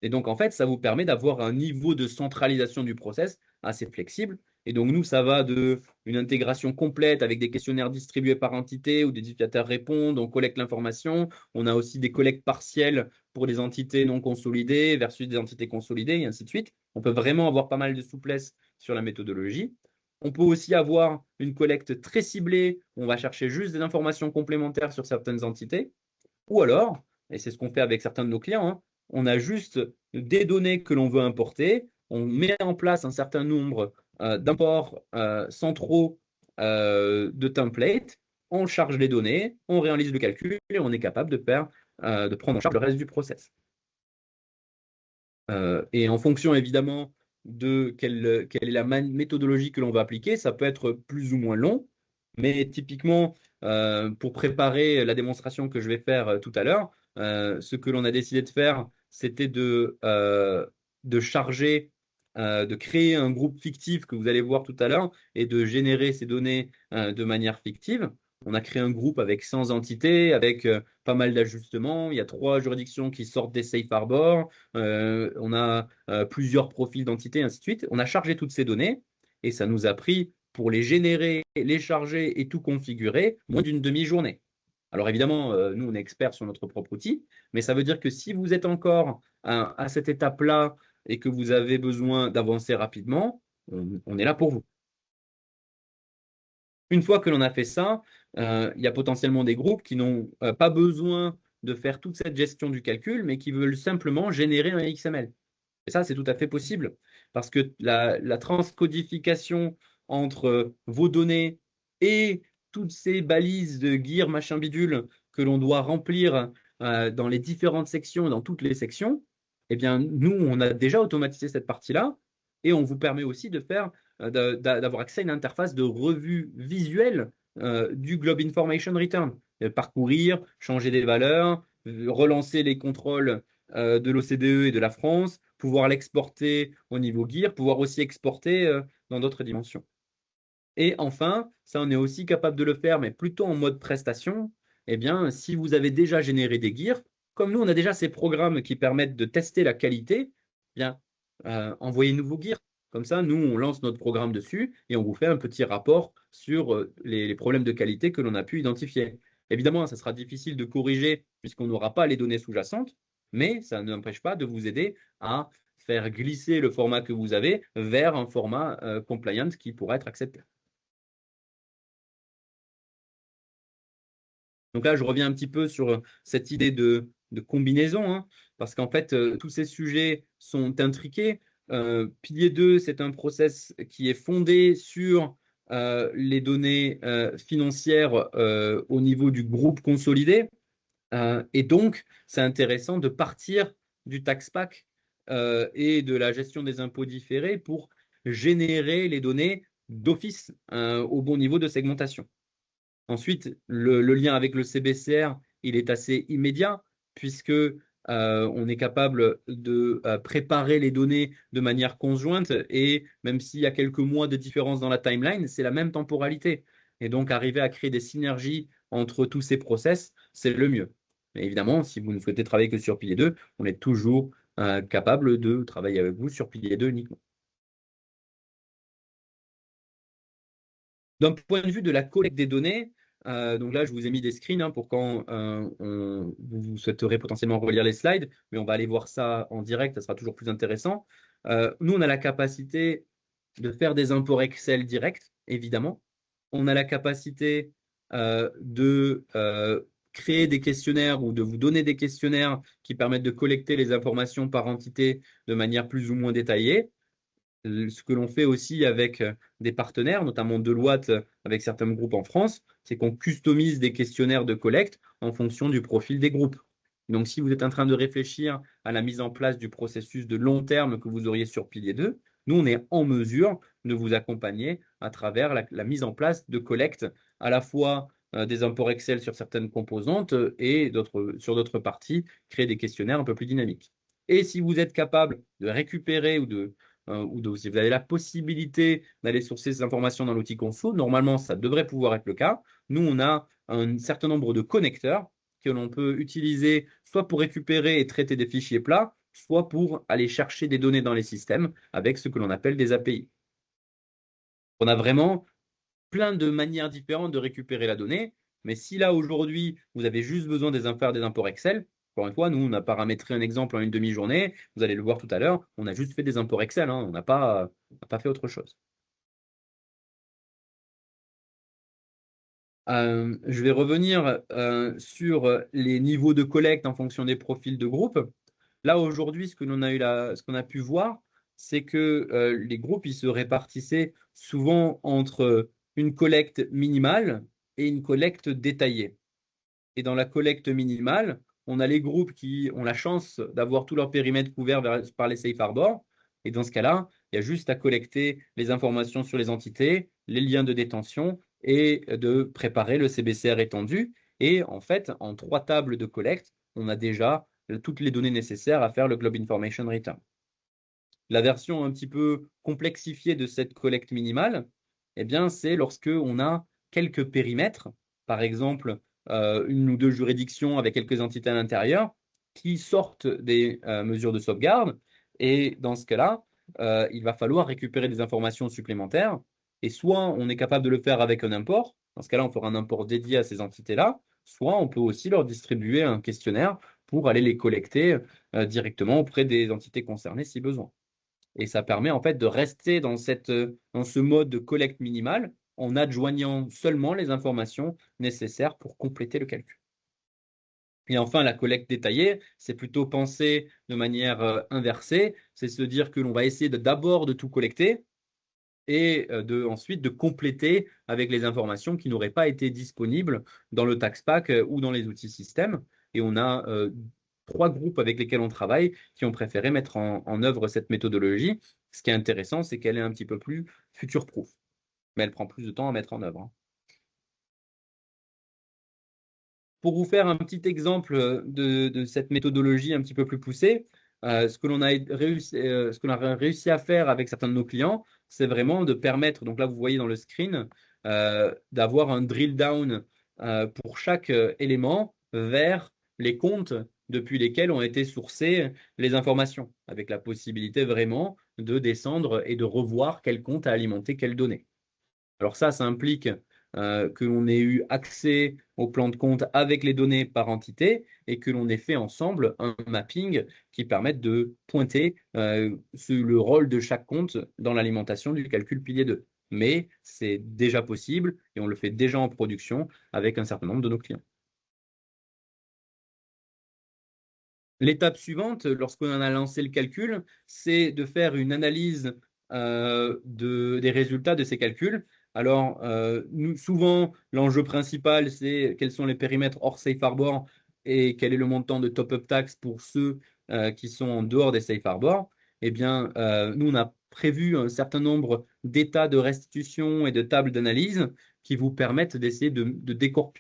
Et donc, en fait, ça vous permet d'avoir un niveau de centralisation du process assez flexible. Et donc, nous, ça va de une intégration complète avec des questionnaires distribués par entité où des utilisateurs répondent, on collecte l'information. On a aussi des collectes partielles pour des entités non consolidées versus des entités consolidées et ainsi de suite. On peut vraiment avoir pas mal de souplesse sur la méthodologie. On peut aussi avoir une collecte très ciblée où on va chercher juste des informations complémentaires sur certaines entités. Ou alors, et c'est ce qu'on fait avec certains de nos clients, hein, on a juste des données que l'on veut importer, on met en place un certain nombre d'imports centraux de templates, on charge les données, on réalise le calcul et on est capable de prendre en charge le reste du process. Et en fonction évidemment de quelle est la méthodologie que l'on va appliquer, ça peut être plus ou moins long, mais typiquement pour préparer la démonstration que je vais faire tout à l'heure, ce que l'on a décidé de faire, c'était de charger, de créer un groupe fictif que vous allez voir tout à l'heure et de générer ces données de manière fictive. On a créé un groupe avec 100 entités, avec pas mal d'ajustements. Il y a 3 juridictions qui sortent des safe harbors. On a plusieurs profils d'entités, ainsi de suite. On a chargé toutes ces données et ça nous a pris pour les générer, les charger et tout configurer moins d'une demi-journée. Alors évidemment, nous, on est experts sur notre propre outil, mais ça veut dire que si vous êtes encore à cette étape-là et que vous avez besoin d'avancer rapidement, on est là pour vous. Une fois que l'on a fait ça, il y a potentiellement des groupes qui n'ont pas besoin de faire toute cette gestion du calcul, mais qui veulent simplement générer un XML. Et ça, c'est tout à fait possible, parce que la transcodification entre vos données et toutes ces balises de GIR, machin bidule, que l'on doit remplir dans les différentes sections, dans toutes les sections, eh bien, nous, on a déjà automatisé cette partie-là, et on vous permet aussi d'avoir accès à une interface de revue visuelle du Globe Information Return. Parcourir, changer des valeurs, relancer les contrôles de l'OCDE et de la France, pouvoir l'exporter au niveau GIR, pouvoir aussi exporter dans d'autres dimensions. Et enfin, ça on est aussi capable de le faire, mais plutôt en mode prestation. Eh bien, si vous avez déjà généré des GIR, comme nous on a déjà ces programmes qui permettent de tester la qualité, eh bien, envoyez-nous vos GIR. Comme ça, nous, on lance notre programme dessus et on vous fait un petit rapport sur les problèmes de qualité que l'on a pu identifier. Évidemment, ça sera difficile de corriger puisqu'on n'aura pas les données sous-jacentes, mais ça n'empêche pas de vous aider à faire glisser le format que vous avez vers un format compliant qui pourra être accepté. Donc là, je reviens un petit peu sur cette idée de combinaison, hein, parce qu'en fait, tous ces sujets sont intriqués. Pilier 2, c'est un process qui est fondé sur les données financières au niveau du groupe consolidé. Et donc, c'est intéressant de partir du tax pack et de la gestion des impôts différés pour générer les données d'office au bon niveau de segmentation. Ensuite, le lien avec le CBCR, il est assez immédiat puisque on est capable de préparer les données de manière conjointe et même s'il y a quelques mois de différence dans la timeline, c'est la même temporalité. Et donc, arriver à créer des synergies entre tous ces process, c'est le mieux. Mais évidemment, si vous ne souhaitez travailler que sur pilier 2, on est toujours capable de travailler avec vous sur pilier 2 uniquement. D'un point de vue de la collecte des données, donc là, je vous ai mis des screens hein, pour quand vous souhaiterez potentiellement relire les slides, mais on va aller voir ça en direct, ça sera toujours plus intéressant. Nous, on a la capacité de faire des imports Excel directs, évidemment. On a la capacité de créer des questionnaires ou de vous donner des questionnaires qui permettent de collecter les informations par entité de manière plus ou moins détaillée. Ce que l'on fait aussi avec des partenaires, notamment Deloitte avec certains groupes en France, c'est qu'on customise des questionnaires de collecte en fonction du profil des groupes. Donc, si vous êtes en train de réfléchir à la mise en place du processus de long terme que vous auriez sur Pilier 2, nous, on est en mesure de vous accompagner à travers la mise en place de collecte, à la fois des imports Excel sur certaines composantes et sur d'autres parties, créer des questionnaires un peu plus dynamiques. Et si vous êtes capable de récupérer si vous avez la possibilité d'aller sourcer ces informations dans l'outil Conso, normalement, ça devrait pouvoir être le cas. Nous, on a un certain nombre de connecteurs que l'on peut utiliser soit pour récupérer et traiter des fichiers plats, soit pour aller chercher des données dans les systèmes avec ce que l'on appelle des API. On a vraiment plein de manières différentes de récupérer la donnée, mais si là, aujourd'hui, vous avez juste besoin faire des imports Excel, encore une fois, nous, on a paramétré un exemple en une demi-journée, vous allez le voir tout à l'heure, on a juste fait des imports Excel, hein, on n'a pas fait autre chose. Je vais revenir sur les niveaux de collecte en fonction des profils de groupe. Là, aujourd'hui, ce qu'on a pu voir, c'est que les groupes, ils se répartissaient souvent entre une collecte minimale et une collecte détaillée. Et dans la collecte minimale, on a les groupes qui ont la chance d'avoir tout leur périmètre couvert par les safe harbors. Et dans ce cas-là, il y a juste à collecter les informations sur les entités, les liens de détention et de préparer le CBCR étendu. Et en fait, en 3 tables de collecte, on a déjà toutes les données nécessaires à faire le Globe Information Return. La version un petit peu complexifiée de cette collecte minimale, eh bien, c'est lorsque on a quelques périmètres, par exemple une ou deux juridictions avec quelques entités à l'intérieur, qui sortent des mesures de sauvegarde. Et dans ce cas-là, il va falloir récupérer des informations supplémentaires. Et soit on est capable de le faire avec un import, dans ce cas-là, on fera un import dédié à ces entités-là, soit on peut aussi leur distribuer un questionnaire pour aller les collecter directement auprès des entités concernées si besoin. Et ça permet en fait de rester dans ce mode de collecte minimale en adjoignant seulement les informations nécessaires pour compléter le calcul. Et enfin, la collecte détaillée, c'est plutôt penser de manière inversée, c'est se dire que l'on va essayer d'abord de tout collecter et ensuite de compléter avec les informations qui n'auraient pas été disponibles dans le tax pack ou dans les outils système. Et on a 3 groupes avec lesquels on travaille qui ont préféré mettre en œuvre cette méthodologie. Ce qui est intéressant, c'est qu'elle est un petit peu plus future-proof, mais elle prend plus de temps à mettre en œuvre, hein. Pour vous faire un petit exemple de cette méthodologie un petit peu plus poussée, ce que l'on a réussi à faire avec certains de nos clients, c'est vraiment de permettre, donc là vous voyez dans le screen, d'avoir un drill down pour chaque élément vers les comptes depuis lesquels ont été sourcées les informations, avec la possibilité vraiment de descendre et de revoir quel compte a alimenté quelles données. Alors ça implique que l'on ait eu accès au plan de compte avec les données par entité et que l'on ait fait ensemble un mapping qui permette de pointer le rôle de chaque compte dans l'alimentation du calcul pilier 2. Mais c'est déjà possible et on le fait déjà en production avec un certain nombre de nos clients. L'étape suivante, lorsqu'on a lancé le calcul, c'est de faire une analyse des résultats de ces calculs. Alors, souvent, l'enjeu principal, c'est quels sont les périmètres hors Safe Harbor et quel est le montant de top-up tax pour ceux qui sont en dehors des Safe Harbor. Eh bien, nous, on a prévu un certain nombre d'états de restitution et de tables d'analyse qui vous permettent d'essayer de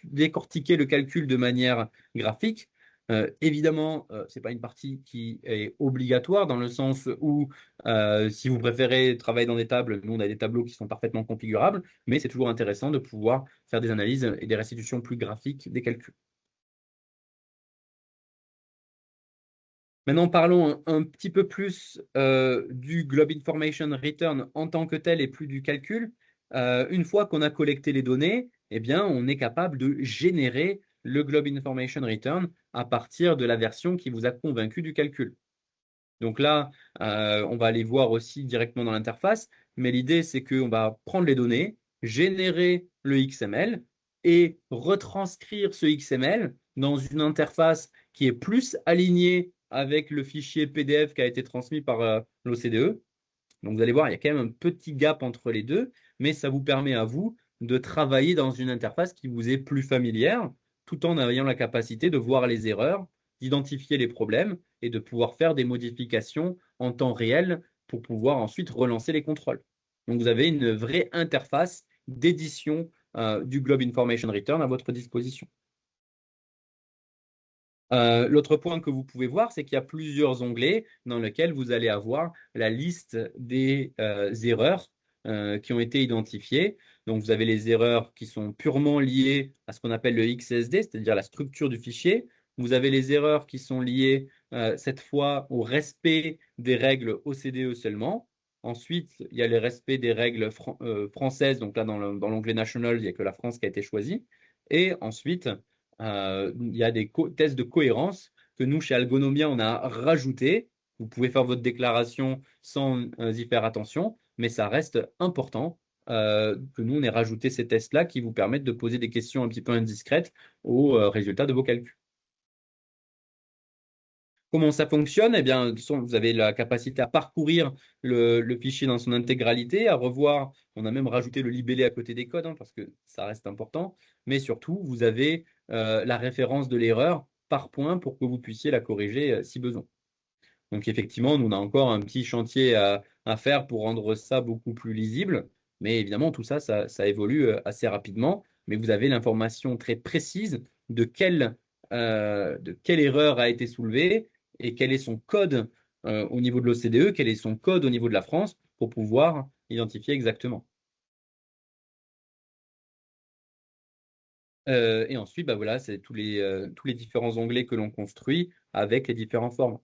décortiquer le calcul de manière graphique. Évidemment, ce n'est pas une partie qui est obligatoire dans le sens où si vous préférez travailler dans des tables, nous on a des tableaux qui sont parfaitement configurables, mais c'est toujours intéressant de pouvoir faire des analyses et des restitutions plus graphiques des calculs. Maintenant, parlons un petit peu plus du Globe Information Return en tant que tel et plus du calcul. Une fois qu'on a collecté les données, eh bien, on est capable de générer le Globe Information Return à partir de la version qui vous a convaincu du calcul. Donc là, on va aller voir aussi directement dans l'interface, mais l'idée, c'est qu'on va prendre les données, générer le XML et retranscrire ce XML dans une interface qui est plus alignée avec le fichier PDF qui a été transmis par l'OCDE. Donc vous allez voir, il y a quand même un petit gap entre les deux, mais ça vous permet à vous de travailler dans une interface qui vous est plus familière, tout en ayant la capacité de voir les erreurs, d'identifier les problèmes et de pouvoir faire des modifications en temps réel pour pouvoir ensuite relancer les contrôles. Donc vous avez une vraie interface d'édition du Globe Information Return à votre disposition. L'autre point que vous pouvez voir, c'est qu'il y a plusieurs onglets dans lesquels vous allez avoir la liste des erreurs qui ont été identifiées. Donc, vous avez les erreurs qui sont purement liées à ce qu'on appelle le XSD, c'est-à-dire la structure du fichier. Vous avez les erreurs qui sont liées cette fois au respect des règles OCDE seulement. Ensuite, il y a le respect des règles françaises. Donc là, dans l'onglet National, il n'y a que la France qui a été choisie. Et ensuite, il y a des tests de cohérence que nous, chez Algonomia, on a rajouté. Vous pouvez faire votre déclaration sans y faire attention, mais ça reste important que nous, on ait rajouté ces tests-là qui vous permettent de poser des questions un petit peu indiscrètes aux résultats de vos calculs. Comment ça fonctionne? Eh bien, vous avez la capacité à parcourir le fichier dans son intégralité, à revoir. On a même rajouté le libellé à côté des codes, hein, parce que ça reste important. Mais surtout, vous avez la référence de l'erreur par point pour que vous puissiez la corriger si besoin. Donc, effectivement, nous, on a encore un petit chantier à faire pour rendre ça beaucoup plus lisible. Mais évidemment, tout ça, ça évolue assez rapidement. Mais vous avez l'information très précise de quelle erreur a été soulevée et quel est son code au niveau de l'OCDE, quel est son code au niveau de la France pour pouvoir identifier exactement. Et ensuite, bah voilà, c'est tous les différents onglets que l'on construit avec les différents formats.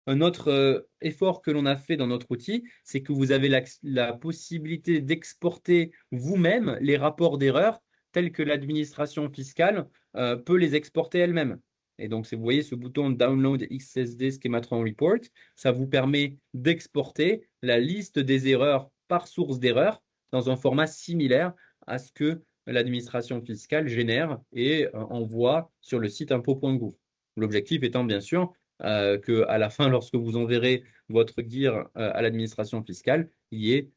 Un autre effort que l'on a fait dans notre outil, c'est que vous avez la possibilité d'exporter vous-même les rapports d'erreur tels que l'administration fiscale peut les exporter elle-même. Et donc, si vous voyez ce bouton Download XSD Schematron Report, ça vous permet d'exporter la liste des erreurs par source d'erreur dans un format similaire à ce que l'administration fiscale génère et envoie sur le site impôt.gouv. L'objectif étant bien sûr qu'à la fin, lorsque vous enverrez votre GIR à l'administration fiscale, il n'y ait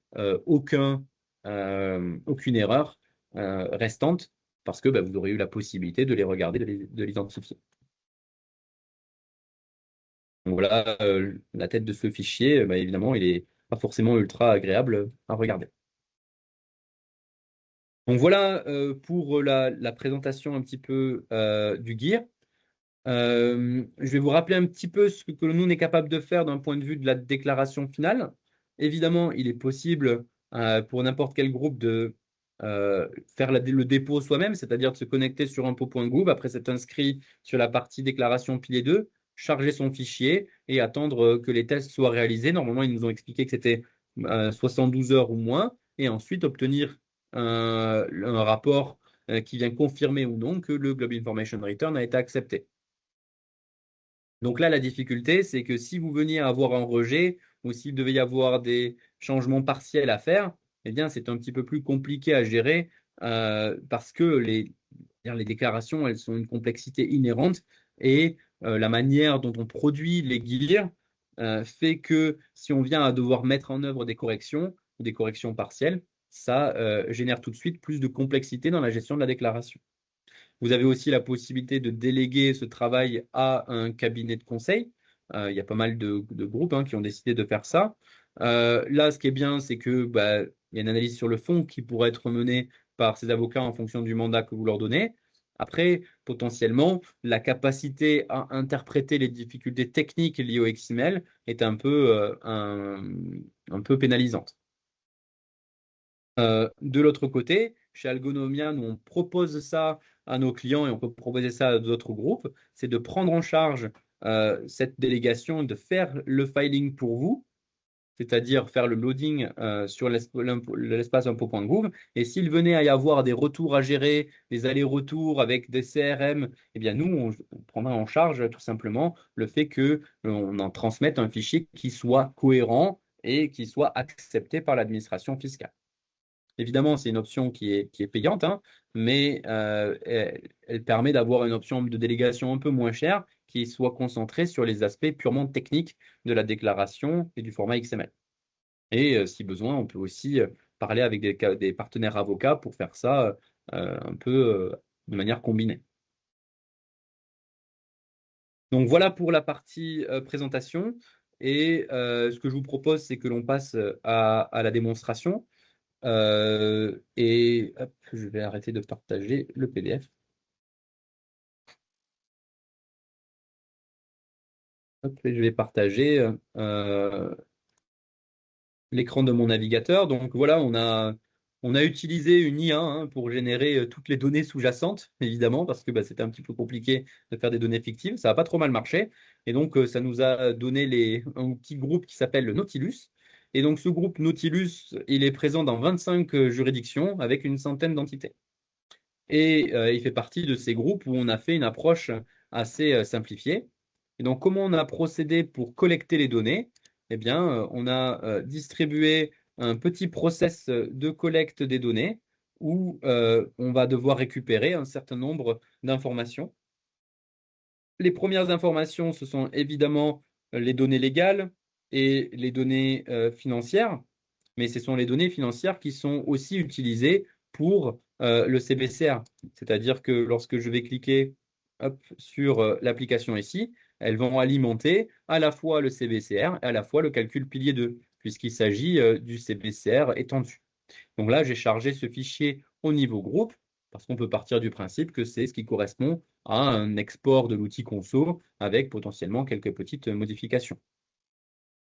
aucune erreur restante parce que bah, vous aurez eu la possibilité de les regarder, de les identifier. Donc voilà, la tête de ce fichier, bah, évidemment, il n'est pas forcément ultra agréable à regarder. Donc voilà pour la présentation un petit peu du GIR. Je vais vous rappeler un petit peu ce que nous on est capable de faire d'un point de vue de la déclaration finale. Évidemment, il est possible pour n'importe quel groupe de faire le dépôt soi-même, c'est-à-dire de se connecter sur impôt.gouv, après s'être inscrit sur la partie déclaration pilier 2, charger son fichier et attendre que les tests soient réalisés. Normalement, ils nous ont expliqué que c'était 72 heures ou moins, et ensuite obtenir un rapport qui vient confirmer ou non que le Globe Information Return a été accepté. Donc là, la difficulté, c'est que si vous veniez à avoir un rejet ou s'il devait y avoir des changements partiels à faire, eh bien, c'est un petit peu plus compliqué à gérer parce que les déclarations, elles sont une complexité inhérente et la manière dont on produit les gears fait que si on vient à devoir mettre en œuvre des corrections ou des corrections partielles, ça génère tout de suite plus de complexité dans la gestion de la déclaration. Vous avez aussi la possibilité de déléguer ce travail à un cabinet de conseil. Il y a pas mal de groupes qui ont décidé de faire ça. Là, ce qui est bien, c'est que il y a une analyse sur le fond qui pourrait être menée par ces avocats en fonction du mandat que vous leur donnez. Après, potentiellement, la capacité à interpréter les difficultés techniques liées au XML est un peu pénalisante. De l'autre côté, chez Algonomia, nous on propose ça à nos clients et on peut proposer ça à d'autres groupes, c'est de prendre en charge cette délégation, de faire le filing pour vous, c'est-à-dire faire le loading sur l'espace impôt.gouv. Et s'il venait à y avoir des retours à gérer, des allers-retours avec des CRM, eh bien nous, on prendra en charge tout simplement le fait que on en transmette un fichier qui soit cohérent et qui soit accepté par l'administration fiscale. Évidemment, c'est une option qui est payante, mais elle permet d'avoir une option de délégation un peu moins chère qui soit concentrée sur les aspects purement techniques de la déclaration et du format XML. Et si besoin, on peut aussi parler avec des partenaires avocats pour faire ça un peu de manière combinée. Donc voilà pour la partie présentation. Et ce que je vous propose, c'est que l'on passe à la démonstration. Et hop, je vais arrêter de partager le PDF. Hop, et je vais partager l'écran de mon navigateur. Donc voilà, on a utilisé une IA pour générer toutes les données sous-jacentes, évidemment, parce que c'était un petit peu compliqué de faire des données fictives. Ça n'a pas trop mal marché. Et donc, ça nous a donné un petit groupe qui s'appelle le Nautilus. Et donc, ce groupe Nautilus, il est présent dans 25 juridictions avec une centaine d'entités. Et il fait partie de ces groupes où on a fait une approche assez simplifiée. Et donc, comment on a procédé pour collecter les données? Eh bien, on a distribué un petit process de collecte des données où on va devoir récupérer un certain nombre d'informations. Les premières informations, ce sont évidemment les données légales et les données financières, mais ce sont les données financières qui sont aussi utilisées pour le CBCR. C'est-à-dire que lorsque je vais cliquer hop, sur l'application ici, elles vont alimenter à la fois le CBCR et à la fois le calcul pilier 2, puisqu'il s'agit du CBCR étendu. Donc là, j'ai chargé ce fichier au niveau groupe, parce qu'on peut partir du principe que c'est ce qui correspond à un export de l'outil conso avec potentiellement quelques petites modifications.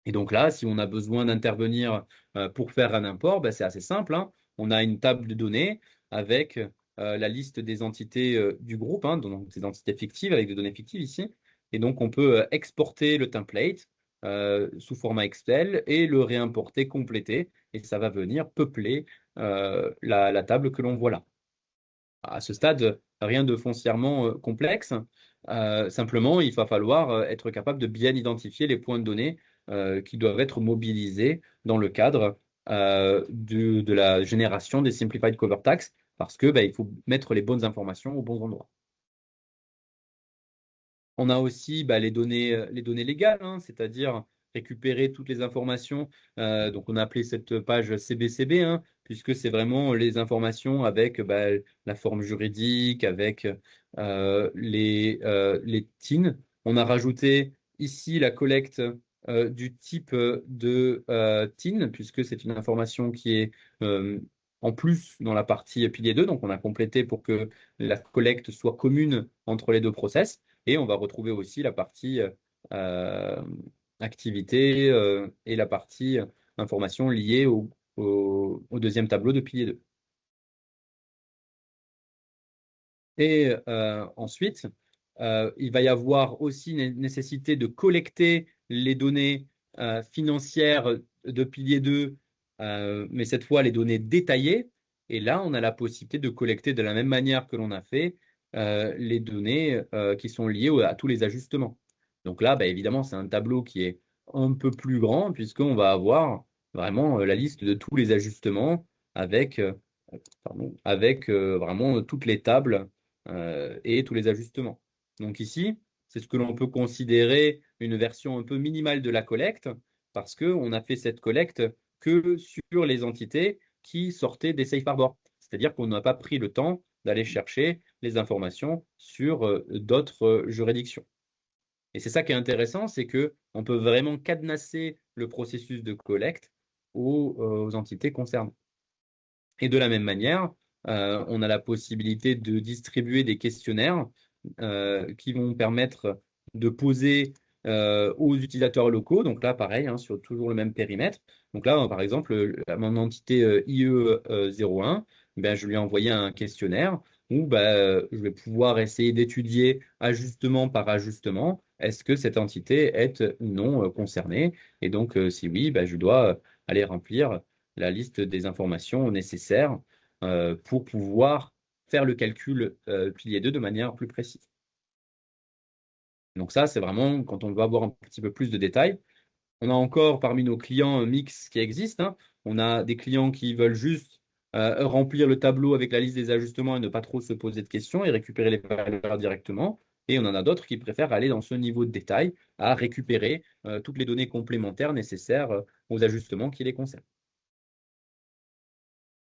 Et donc là, si on a besoin d'intervenir pour faire un import, c'est assez simple. On a une table de données avec la liste des entités du groupe, donc des entités fictives avec des données fictives ici. Et donc on peut exporter le template sous format Excel et le réimporter complété. Et ça va venir peupler la table que l'on voit là. À ce stade, rien de foncièrement complexe. Simplement, il va falloir être capable de bien identifier les points de données qui doivent être mobilisés dans le cadre de la génération des Simplified Cover Tax, parce que il faut mettre les bonnes informations au bon endroit. On a aussi les données légales, c'est-à-dire récupérer toutes les informations. Donc, on a appelé cette page CBCB, puisque c'est vraiment les informations avec la forme juridique, avec les TIN. On a rajouté ici la collecte du type de TIN, puisque c'est une information qui est en plus dans la partie pilier 2. Donc, on a complété pour que la collecte soit commune entre les deux process. Et on va retrouver aussi la partie euh, activité et la partie information liée au deuxième tableau de pilier 2. Et ensuite, il va y avoir aussi une nécessité de collecter les données financières de pilier 2, mais cette fois les données détaillées. Et là, on a la possibilité de collecter de la même manière que l'on a fait les données qui sont liées à tous les ajustements. Donc là, évidemment, c'est un tableau qui est un peu plus grand puisqu'on va avoir vraiment la liste de tous les ajustements avec, avec vraiment toutes les tables et tous les ajustements. Donc ici, c'est ce que l'on peut considérer une version un peu minimale de la collecte, parce qu'on a fait cette collecte que sur les entités qui sortaient des safe harbors. C'est-à-dire qu'on n'a pas pris le temps d'aller chercher les informations sur d'autres juridictions. Et c'est ça qui est intéressant, c'est qu'on peut vraiment cadenasser le processus de collecte aux entités concernées. Et de la même manière, on a la possibilité de distribuer des questionnaires qui vont permettre de poser aux utilisateurs locaux. Donc là, pareil, hein, sur toujours le même périmètre. Donc là, par exemple, mon entité IE01, ben, je lui ai envoyé un questionnaire où ben, je vais pouvoir essayer d'étudier ajustement par ajustement, est-ce que cette entité est ou non concernée. Et donc, si oui, ben, je dois aller remplir la liste des informations nécessaires pour pouvoir faire le calcul pilier 2 de manière plus précise. Donc ça, c'est vraiment quand on veut avoir un petit peu plus de détails. On a encore parmi nos clients un mix qui existe, hein. On a des clients qui veulent juste remplir le tableau avec la liste des ajustements et ne pas trop se poser de questions et récupérer les valeurs directement. Et on en a d'autres qui préfèrent aller dans ce niveau de détail à récupérer toutes les données complémentaires nécessaires aux ajustements qui les concernent.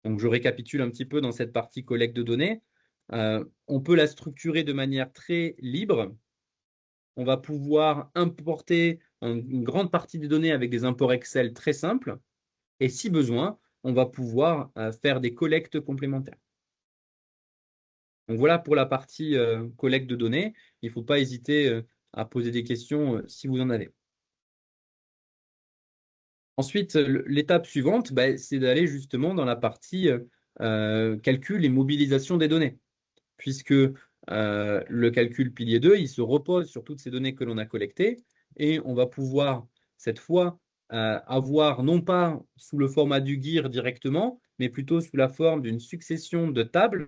Donc, je récapitule un petit peu dans cette partie collecte de données. On peut la structurer de manière très libre. On va pouvoir importer une grande partie des données avec des imports Excel très simples. Et si besoin, on va pouvoir faire des collectes complémentaires. Donc voilà pour la partie collecte de données. Il ne faut pas hésiter à poser des questions si vous en avez. Ensuite, l'étape suivante, bah, c'est d'aller justement dans la partie calcul et mobilisation des données, puisque le calcul pilier 2, il se repose sur toutes ces données que l'on a collectées, et on va pouvoir cette fois avoir non pas sous le format du GIR directement, mais plutôt sous la forme d'une succession de tables,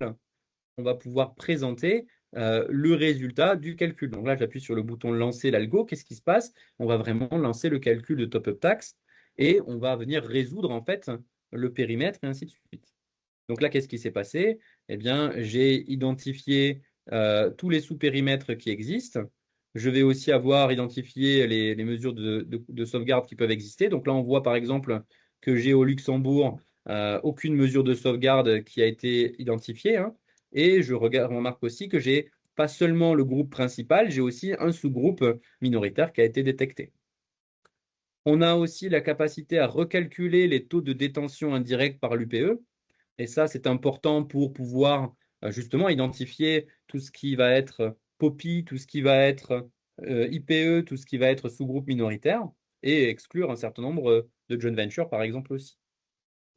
on va pouvoir présenter le résultat du calcul. Donc là, j'appuie sur le bouton lancer l'algo. Qu'est-ce qui se passe? On va vraiment lancer le calcul de top-up tax et on va venir résoudre en fait le périmètre et ainsi de suite. Donc là, qu'est-ce qui s'est passé? Eh bien, j'ai identifié tous les sous-périmètres qui existent. Je vais aussi avoir identifié les mesures de sauvegarde qui peuvent exister. Donc là, on voit par exemple que j'ai au Luxembourg aucune mesure de sauvegarde qui a été identifiée, hein. Et je remarque aussi que j'ai pas seulement le groupe principal, j'ai aussi un sous-groupe minoritaire qui a été détecté. On a aussi la capacité à recalculer les taux de détention indirects par l'UPE. Et ça, c'est important pour pouvoir justement identifier tout ce qui va être POPI, tout ce qui va être IPE, tout ce qui va être sous-groupe minoritaire, et exclure un certain nombre de joint ventures, par exemple aussi.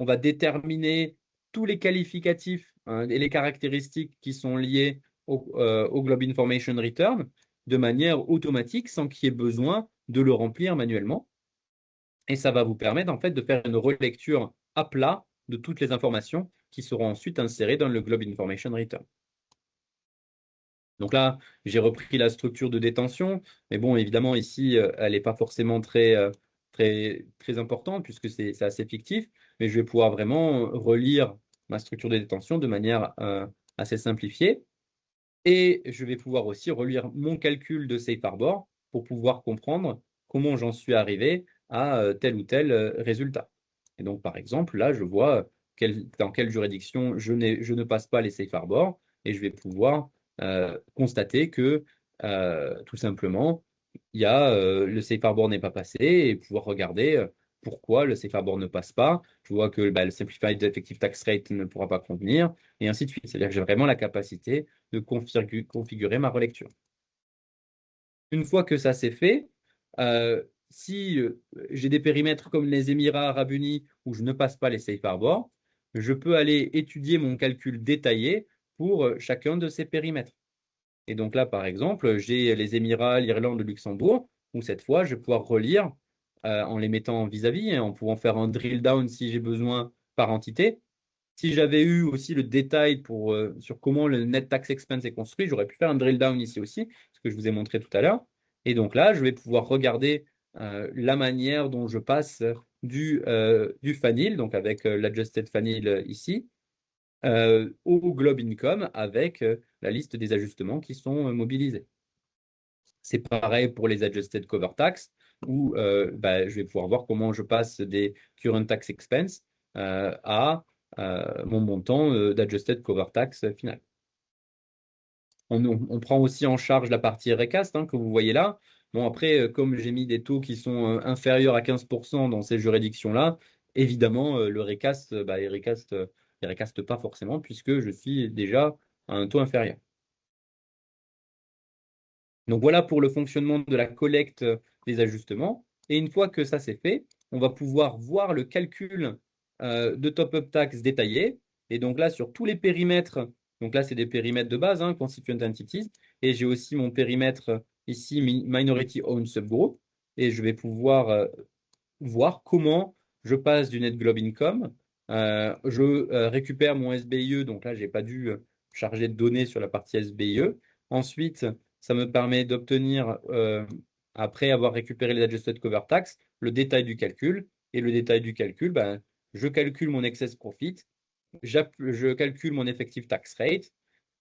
On va déterminer tous les qualificatifs hein, et les caractéristiques qui sont liées au Globe Information Return de manière automatique sans qu'il y ait besoin de le remplir manuellement. Et ça va vous permettre en fait de faire une relecture à plat de toutes les informations qui seront ensuite insérées dans le Globe Information Return. Donc là, j'ai repris la structure de détention, mais bon, évidemment, ici, elle n'est pas forcément très importante puisque c'est assez fictif, mais je vais pouvoir vraiment relire ma structure de détention de manière assez simplifiée. Et je vais pouvoir aussi relire mon calcul de Safe Harbor pour pouvoir comprendre comment j'en suis arrivé à tel ou tel résultat. Et donc, par exemple, là, je vois dans quelle juridiction je ne passe pas les Safe Harbor et je vais pouvoir constater que tout simplement, le Safe Harbor n'est pas passé et pouvoir regarder pourquoi le Safe Harbor ne passe pas. Je vois que le Simplified Effective Tax Rate ne pourra pas convenir et ainsi de suite. C'est-à-dire que j'ai vraiment la capacité de configurer ma relecture. Une fois que ça c'est fait, si j'ai des périmètres comme les Émirats Arabes Unis où je ne passe pas les Safe Harbor, je peux aller étudier mon calcul détaillé pour chacun de ces périmètres. Et donc là, par exemple, j'ai les Émirats, l'Irlande, le Luxembourg, où cette fois, je vais pouvoir relire en les mettant vis-à-vis, et en pouvant faire un drill down si j'ai besoin par entité. Si j'avais eu aussi le détail sur comment le net tax expense est construit, j'aurais pu faire un drill down ici aussi, ce que je vous ai montré tout à l'heure. Et donc là, je vais pouvoir regarder la manière dont je passe du FANIL, donc avec l'adjusted FANIL ici, au Globe Income avec la liste des ajustements qui sont mobilisés. C'est pareil pour les adjusted cover tax, où je vais pouvoir voir comment je passe des current tax expense à mon montant d'adjusted cover tax final. On prend aussi en charge la partie recast que vous voyez là. Bon, après, comme j'ai mis des taux qui sont inférieurs à 15% dans ces juridictions-là, évidemment, le recast, il recaste pas forcément puisque je suis déjà à un taux inférieur. Donc voilà pour le fonctionnement de la collecte des ajustements. Et une fois que ça c'est fait, on va pouvoir voir le calcul de top-up tax détaillé. Et donc là, sur tous les périmètres, donc là c'est des périmètres de base, constituent entities, et j'ai aussi mon périmètre ici, minority owned subgroup, et je vais pouvoir voir comment je passe du net globe income, je récupère mon SBIE, donc là j'ai pas dû charger de données sur la partie SBIE. Ensuite, ça me permet d'obtenir, après avoir récupéré les adjusted cover tax, le détail du calcul. Et le détail du calcul, je calcule mon excess profit, je calcule mon effective tax rate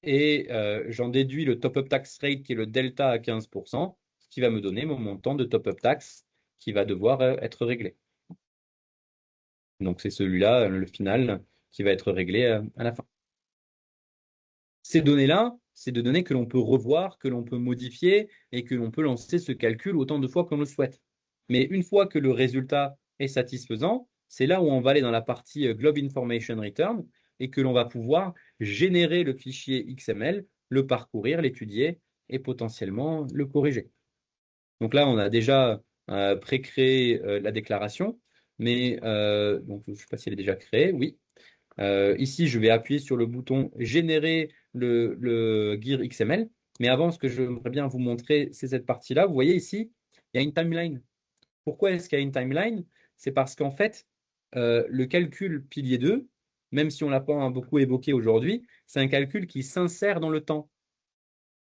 et j'en déduis le top-up tax rate qui est le delta à 15%, ce qui va me donner mon montant de top-up tax qui va devoir être réglé. Donc c'est celui-là, le final, qui va être réglé à la fin. Ces données-là, c'est des données que l'on peut revoir, que l'on peut modifier et que l'on peut lancer ce calcul autant de fois qu'on le souhaite. Mais une fois que le résultat est satisfaisant, c'est là où on va aller dans la partie Globe Information Return et que l'on va pouvoir générer le fichier XML, le parcourir, l'étudier et potentiellement le corriger. Donc là, on a déjà pré-créé la déclaration, mais donc, je ne sais pas si elle est déjà créée, oui. Ici, je vais appuyer sur le bouton Générer le GIR XML. Mais avant, ce que j'aimerais bien vous montrer, c'est cette partie-là. Vous voyez ici, il y a une timeline. Pourquoi est-ce qu'il y a une timeline? C'est parce qu'en fait, le calcul pilier 2, même si on ne l'a pas beaucoup évoqué aujourd'hui, c'est un calcul qui s'insère dans le temps.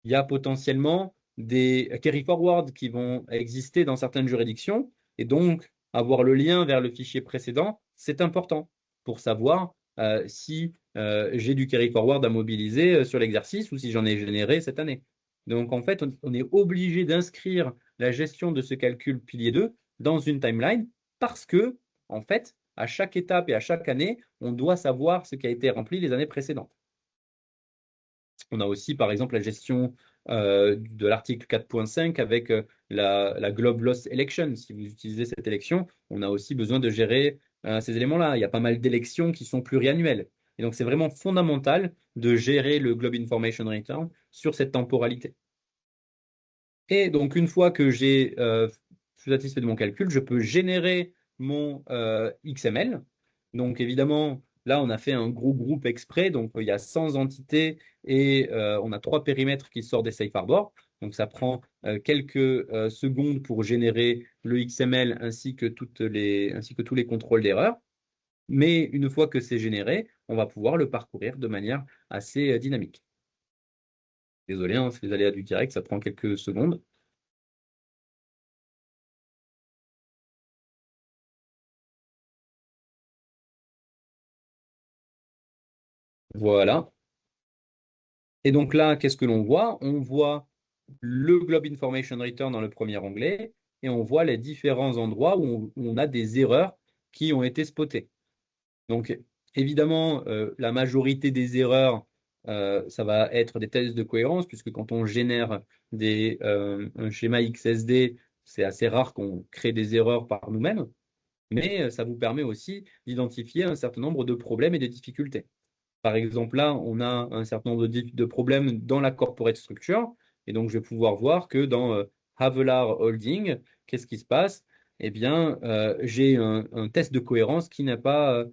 Il y a potentiellement des carry forward qui vont exister dans certaines juridictions. Et donc, avoir le lien vers le fichier précédent, c'est important pour savoir si j'ai du carry forward à mobiliser sur l'exercice ou si j'en ai généré cette année. Donc, en fait, on est obligé d'inscrire la gestion de ce calcul pilier 2 dans une timeline parce que, en fait, à chaque étape et à chaque année, on doit savoir ce qui a été rempli les années précédentes. On a aussi, par exemple, la gestion de l'article 4.5 avec la Globe Loss Election. Si vous utilisez cette élection, on a aussi besoin de gérer ces éléments-là. Il y a pas mal d'élections qui sont pluriannuelles. Et donc, c'est vraiment fondamental de gérer le Globe Information Return sur cette temporalité. Et donc, une fois que j'ai satisfait de mon calcul, je peux générer mon XML. Donc, évidemment, là, on a fait un gros groupe exprès. Donc, il y a 100 entités et on a 3 périmètres qui sortent des safe harbors. Donc, ça prend quelques secondes pour générer le XML ainsi que tous les contrôles d'erreur. Mais une fois que c'est généré, on va pouvoir le parcourir de manière assez dynamique. Désolé, c'est les aléas du direct, ça prend quelques secondes. Voilà. Et donc là, qu'est-ce que l'on voit? On voit le Globe Information Return dans le premier onglet et on voit les différents endroits où on a des erreurs qui ont été spotées. Donc, évidemment, la majorité des erreurs, ça va être des tests de cohérence, puisque quand on génère un schéma XSD, c'est assez rare qu'on crée des erreurs par nous-mêmes, mais ça vous permet aussi d'identifier un certain nombre de problèmes et de difficultés. Par exemple, là, on a un certain nombre de problèmes dans la corporate structure. Et donc, je vais pouvoir voir que dans Havelar Holding, qu'est-ce qui se passe? Eh bien, j'ai un test de cohérence qui n'est pas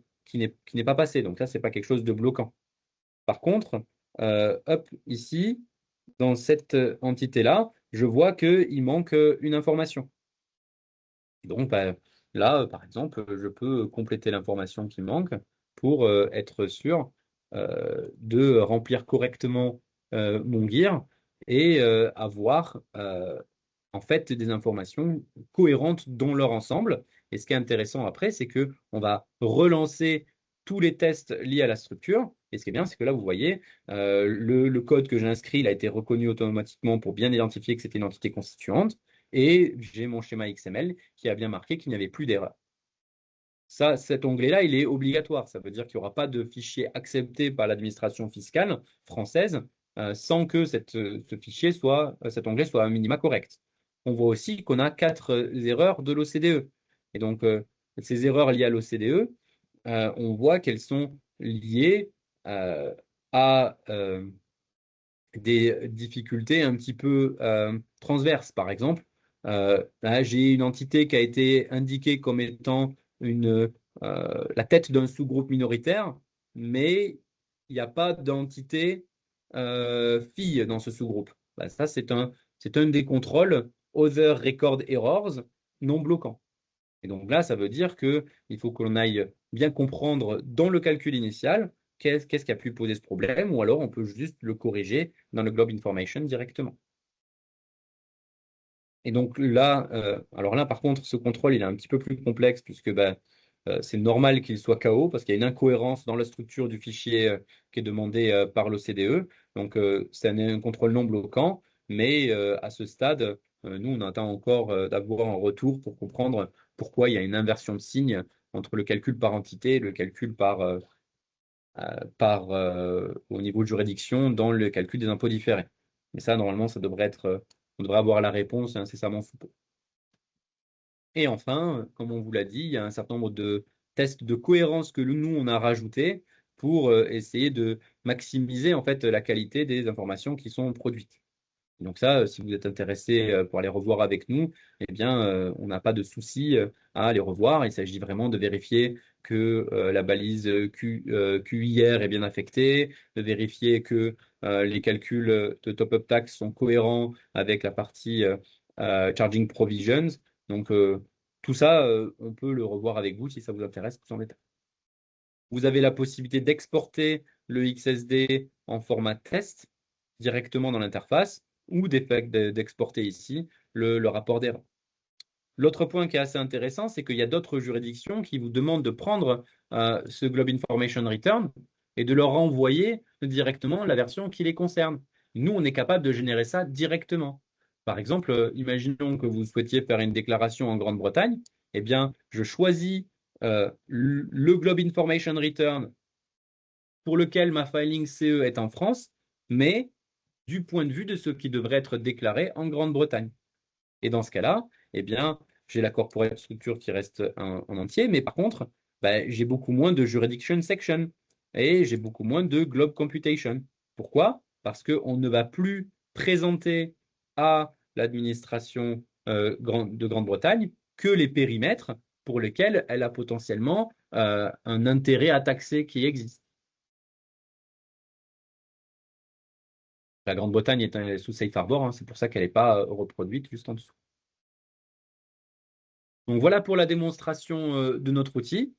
passé. Donc, ça, ce n'est pas quelque chose de bloquant. Par contre, hop, ici, dans cette entité-là, je vois qu'il manque une information. Donc, là, par exemple, je peux compléter l'information qui manque pour être sûr de remplir correctement mon GIR et avoir en fait des informations cohérentes dans leur ensemble. Et ce qui est intéressant après, c'est que on va relancer tous les tests liés à la structure Et ce qui est bien, c'est que là, vous voyez, le code que j'ai inscrit, il a été reconnu automatiquement pour bien identifier que c'était une entité constituante. Et j'ai mon schéma XML qui a bien marqué qu'il n'y avait plus d'erreur. Ça, cet onglet-là, il est obligatoire. Ça veut dire qu'il n'y aura pas de fichier accepté par l'administration fiscale française sans que ce fichier cet onglet soit à minima correct. On voit aussi qu'on a 4 erreurs de l'OCDE. Et donc, ces erreurs liées à l'OCDE, on voit qu'elles sont liées à des difficultés un petit peu transverses. Par exemple, là, j'ai une entité qui a été indiquée comme étant la tête d'un sous-groupe minoritaire, mais il n'y a pas d'entité fille dans ce sous-groupe. Bah, ça, c'est un des contrôles Other Record Errors non bloquants. Et donc là, ça veut dire qu'il faut qu'on aille bien comprendre dans le calcul initial qu'est-ce qui a pu poser ce problème, ou alors on peut juste le corriger dans le Globe Information directement. Et donc là, alors là, par contre, ce contrôle, il est un petit peu plus complexe puisque c'est normal qu'il soit KO parce qu'il y a une incohérence dans la structure du fichier qui est demandé par l'OCDE. Donc, c'est un contrôle non bloquant, mais à ce stade, nous, on attend encore d'avoir un retour pour comprendre pourquoi il y a une inversion de signe entre le calcul par entité et le calcul au niveau de juridiction dans le calcul des impôts différés. Mais ça, normalement, on devrait avoir la réponse incessamment sous peu. Et enfin, comme on vous l'a dit, il y a un certain nombre de tests de cohérence que nous, on a rajoutés pour essayer de maximiser en fait la qualité des informations qui sont produites. Donc ça, si vous êtes intéressé pour aller revoir avec nous, eh bien, on n'a pas de souci à les revoir. Il s'agit vraiment de vérifier que la balise QIR est bien affectée, de vérifier que les calculs de top-up tax sont cohérents avec la partie charging provisions. Donc tout ça, on peut le revoir avec vous si ça vous intéresse plus en détail. Vous avez la possibilité d'exporter le XSD en format test directement dans l'interface ou d'exporter ici le rapport d'erreur. L'autre point qui est assez intéressant, c'est qu'il y a d'autres juridictions qui vous demandent de prendre ce Globe Information Return et de leur envoyer directement la version qui les concerne. Nous, on est capable de générer ça directement. Par exemple, imaginons que vous souhaitiez faire une déclaration en Grande-Bretagne. Eh bien, je choisis le Globe Information Return pour lequel ma filing CE est en France, mais du point de vue de ce qui devrait être déclaré en Grande-Bretagne. Et dans ce cas-là, eh bien, j'ai la corporate structure qui reste en entier, mais par contre, j'ai beaucoup moins de jurisdiction section et j'ai beaucoup moins de globe computation. Pourquoi? Parce qu'on ne va plus présenter à l'administration de Grande-Bretagne que les périmètres pour lesquels elle a potentiellement un intérêt à taxer qui existe. La Grande-Bretagne est sous Safe Harbor, hein, c'est pour ça qu'elle n'est pas reproduite juste en dessous. Donc voilà pour la démonstration de notre outil.